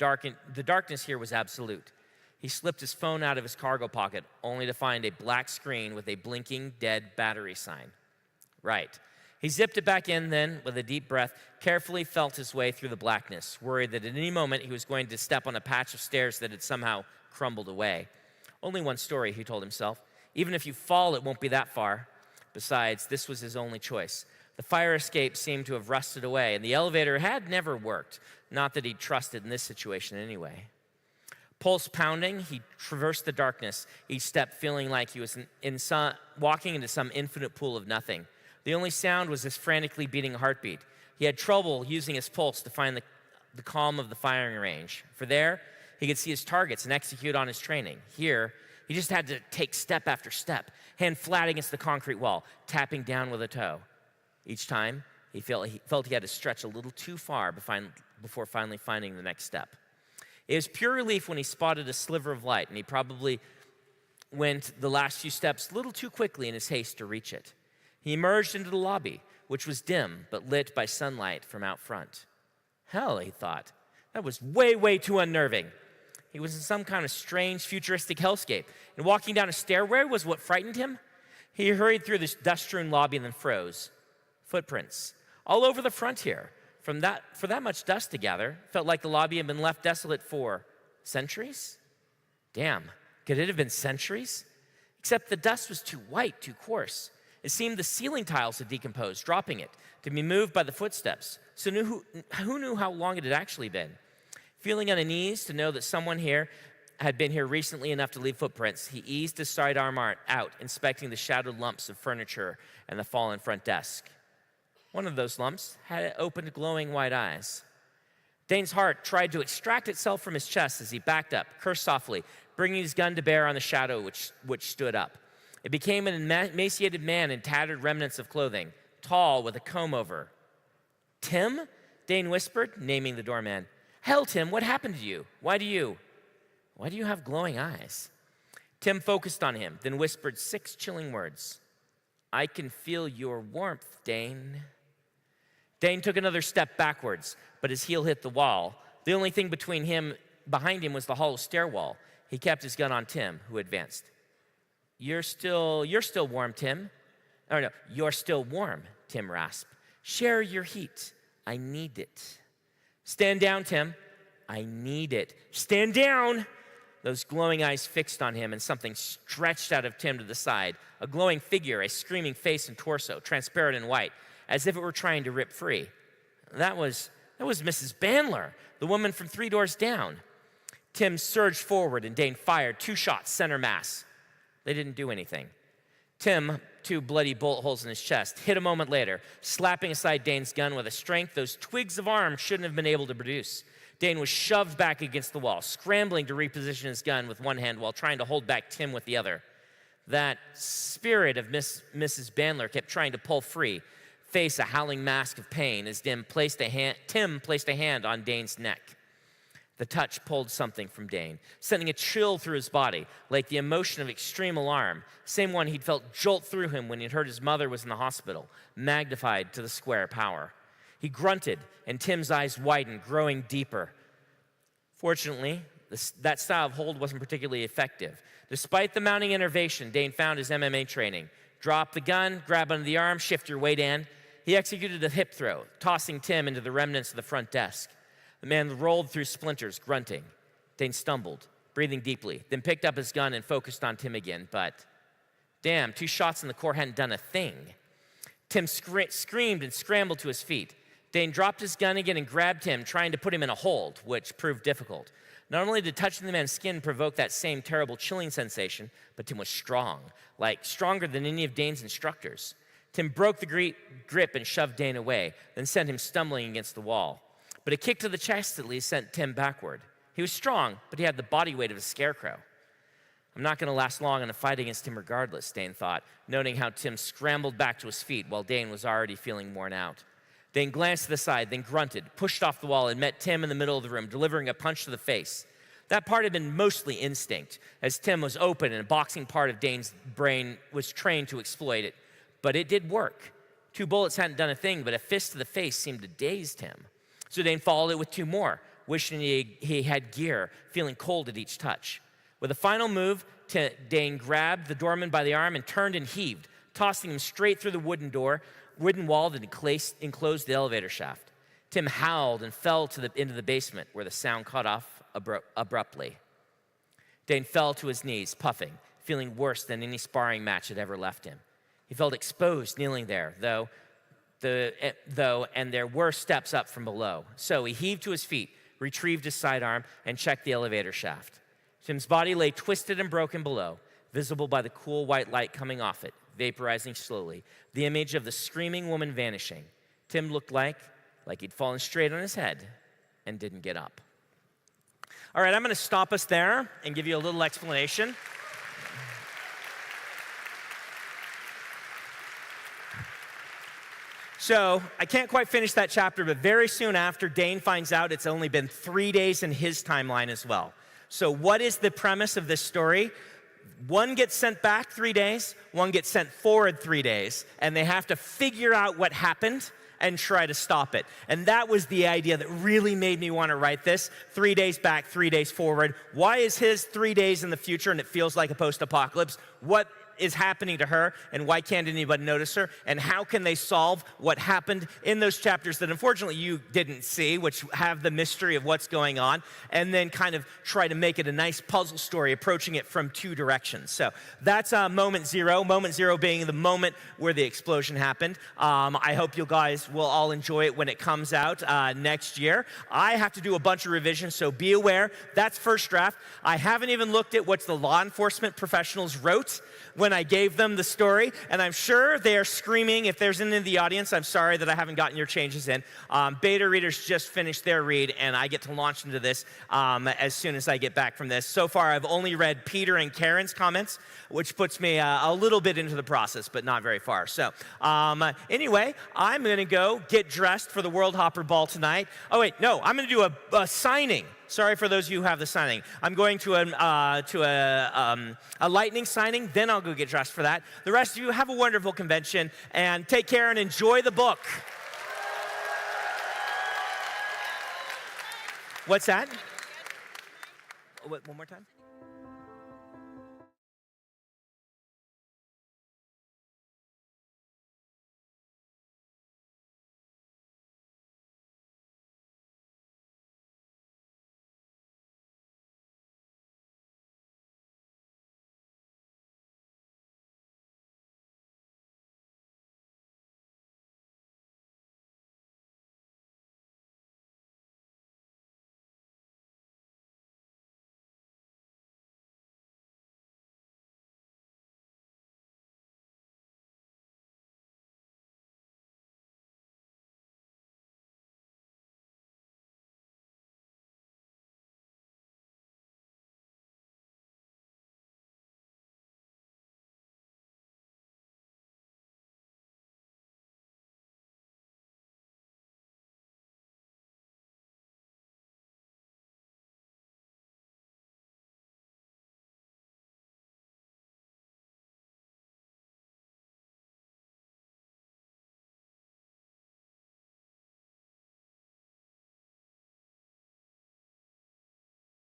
darkness here was absolute. He slipped his phone out of his cargo pocket, only to find a black screen with a blinking dead battery sign. Right. He zipped it back in then, with a deep breath, carefully felt his way through the blackness, worried that at any moment he was going to step on a patch of stairs that had somehow crumbled away. Only one story, he told himself. Even if you fall, it won't be that far. Besides, this was his only choice. The fire escape seemed to have rusted away, and the elevator had never worked. Not that he trusted in this situation anyway. Pulse pounding, he traversed the darkness, each step feeling like he was walking into some infinite pool of nothing. The only sound was his frantically beating heartbeat. He had trouble using his pulse to find the calm of the firing range. For there, he could see his targets and execute on his training. Here, he just had to take step after step, hand flat against the concrete wall, tapping down with a toe. Each time, he felt he had to stretch a little too far before finally finding the next step. It was pure relief when he spotted a sliver of light, and he probably went the last few steps a little too quickly in his haste to reach it. He emerged into the lobby, which was dim but lit by sunlight from out front. Hell, he thought, that was way, way too unnerving. He was in some kind of strange, futuristic hellscape, and walking down a stairway was what frightened him. He hurried through this dust-strewn lobby and then froze. Footprints all over the front here. For that much dust to gather, felt like the lobby had been left desolate for centuries? Damn, could it have been centuries? Except the dust was too white, too coarse. It seemed the ceiling tiles had decomposed, dropping it, to be moved by the footsteps. So who knew how long it had actually been? Feeling uneasy to know that someone here had been here recently enough to leave footprints, he eased his sidearm out, inspecting the shadowed lumps of furniture and the fallen front desk. One of those lumps had opened glowing white eyes. Dane's heart tried to extract itself from his chest as he backed up, cursed softly, bringing his gun to bear on the shadow which stood up. It became an emaciated man in tattered remnants of clothing, tall with a comb-over. Tim? Dane whispered, naming the doorman. Hell, Tim, what happened to you? Why do you have glowing eyes? Tim focused on him, then whispered 6 chilling words. I can feel your warmth, Dane. Dane took another step backwards, but his heel hit the wall. The only thing behind him was the hollow stairwell. He kept his gun on Tim, who advanced. You're still warm, Tim. Oh, no, you're still warm, Tim rasped. Share your heat. I need it. Stand down, Tim. I need it. Stand down. Those glowing eyes fixed on him, and something stretched out of Tim to the side. A glowing figure, a screaming face and torso, transparent and white, as if it were trying to rip free. That was Mrs. Bandler, the woman from 3 doors down. Tim surged forward, and Dane fired 2 shots, center mass. They didn't do anything. Tim, 2 bloody bullet holes in his chest, hit a moment later, slapping aside Dane's gun with a strength those twigs of arm shouldn't have been able to produce. Dane was shoved back against the wall, scrambling to reposition his gun with one hand while trying to hold back Tim with the other. That spirit of Mrs. Bandler kept trying to pull free, face a howling mask of pain as Tim placed a hand on Dane's neck. The touch pulled something from Dane, sending a chill through his body, like the emotion of extreme alarm, same one he'd felt jolt through him when he'd heard his mother was in the hospital, magnified to the square power. He grunted, and Tim's eyes widened, growing deeper. Fortunately, that style of hold wasn't particularly effective. Despite the mounting innervation, Dane found his MMA training. Drop the gun, grab under the arm, shift your weight in. He executed a hip throw, tossing Tim into the remnants of the front desk. The man rolled through splinters, grunting. Dane stumbled, breathing deeply, then picked up his gun and focused on Tim again, but damn, 2 shots in the core hadn't done a thing. Tim screamed and scrambled to his feet. Dane dropped his gun again and grabbed him, trying to put him in a hold, which proved difficult. Not only did touching the man's skin provoke that same terrible chilling sensation, but Tim was strong, like stronger than any of Dane's instructors. Tim broke the grip and shoved Dane away, then sent him stumbling against the wall. But a kick to the chest at least sent Tim backward. He was strong, but he had the body weight of a scarecrow. I'm not going to last long in a fight against him regardless, Dane thought, noting how Tim scrambled back to his feet while Dane was already feeling worn out. Dane glanced to the side, then grunted, pushed off the wall, and met Tim in the middle of the room, delivering a punch to the face. That part had been mostly instinct, as Tim was open and a boxing part of Dane's brain was trained to exploit it. But it did work. 2 bullets hadn't done a thing, but a fist to the face seemed to daze Tim. So Dane followed it with 2 more, wishing he had gear, feeling cold at each touch. With a final move, Dane grabbed the doorman by the arm and turned and heaved, tossing him straight through the wooden wall that enclosed the elevator shaft. Tim howled and fell into the basement, where the sound cut off abruptly. Dane fell to his knees, puffing, feeling worse than any sparring match had ever left him. He felt exposed kneeling there, and there were steps up from below. So he heaved to his feet, retrieved his sidearm, and checked the elevator shaft. Tim's body lay twisted and broken below, visible by the cool white light coming off it, vaporizing slowly, the image of the screaming woman vanishing. Tim looked like he'd fallen straight on his head and didn't get up. All right, I'm going to stop us there and give you a little explanation. So I can't quite finish that chapter, but very soon after, Dane finds out it's only been 3 days in his timeline as well. So what is the premise of this story? One gets sent back 3 days, one gets sent forward 3 days, and they have to figure out what happened and try to stop it. And that was the idea that really made me want to write this. 3 days back, 3 days forward. Why is his 3 days in the future and it feels like a post-apocalypse? What is happening to her, and why can't anybody notice her? And how can they solve what happened in those chapters that unfortunately you didn't see, which have the mystery of what's going on, and then kind of try to make it a nice puzzle story, approaching it from 2 directions. So that's moment 0. Moment 0 being the moment where the explosion happened. I hope you guys will all enjoy it when it comes out next year. I have to do a bunch of revisions, so be aware. That's first draft. I haven't even looked at what the law enforcement professionals wrote when I gave them the story, and I'm sure they are screaming. If there's any in the audience, I'm sorry that I haven't gotten your changes in. Beta readers just finished their read, and I get to launch into this as soon as I get back from this. So far, I've only read Peter and Karen's comments, which puts me a little bit into the process, but not very far. So anyway, I'm going to go get dressed for the World Hopper Ball tonight. Oh, wait, no, I'm going to do a signing. Sorry for those of you who have the signing. I'm going to a lightning signing, then I'll go get dressed for that. The rest of you, have a wonderful convention, and take care and enjoy the book. What's that? One more time?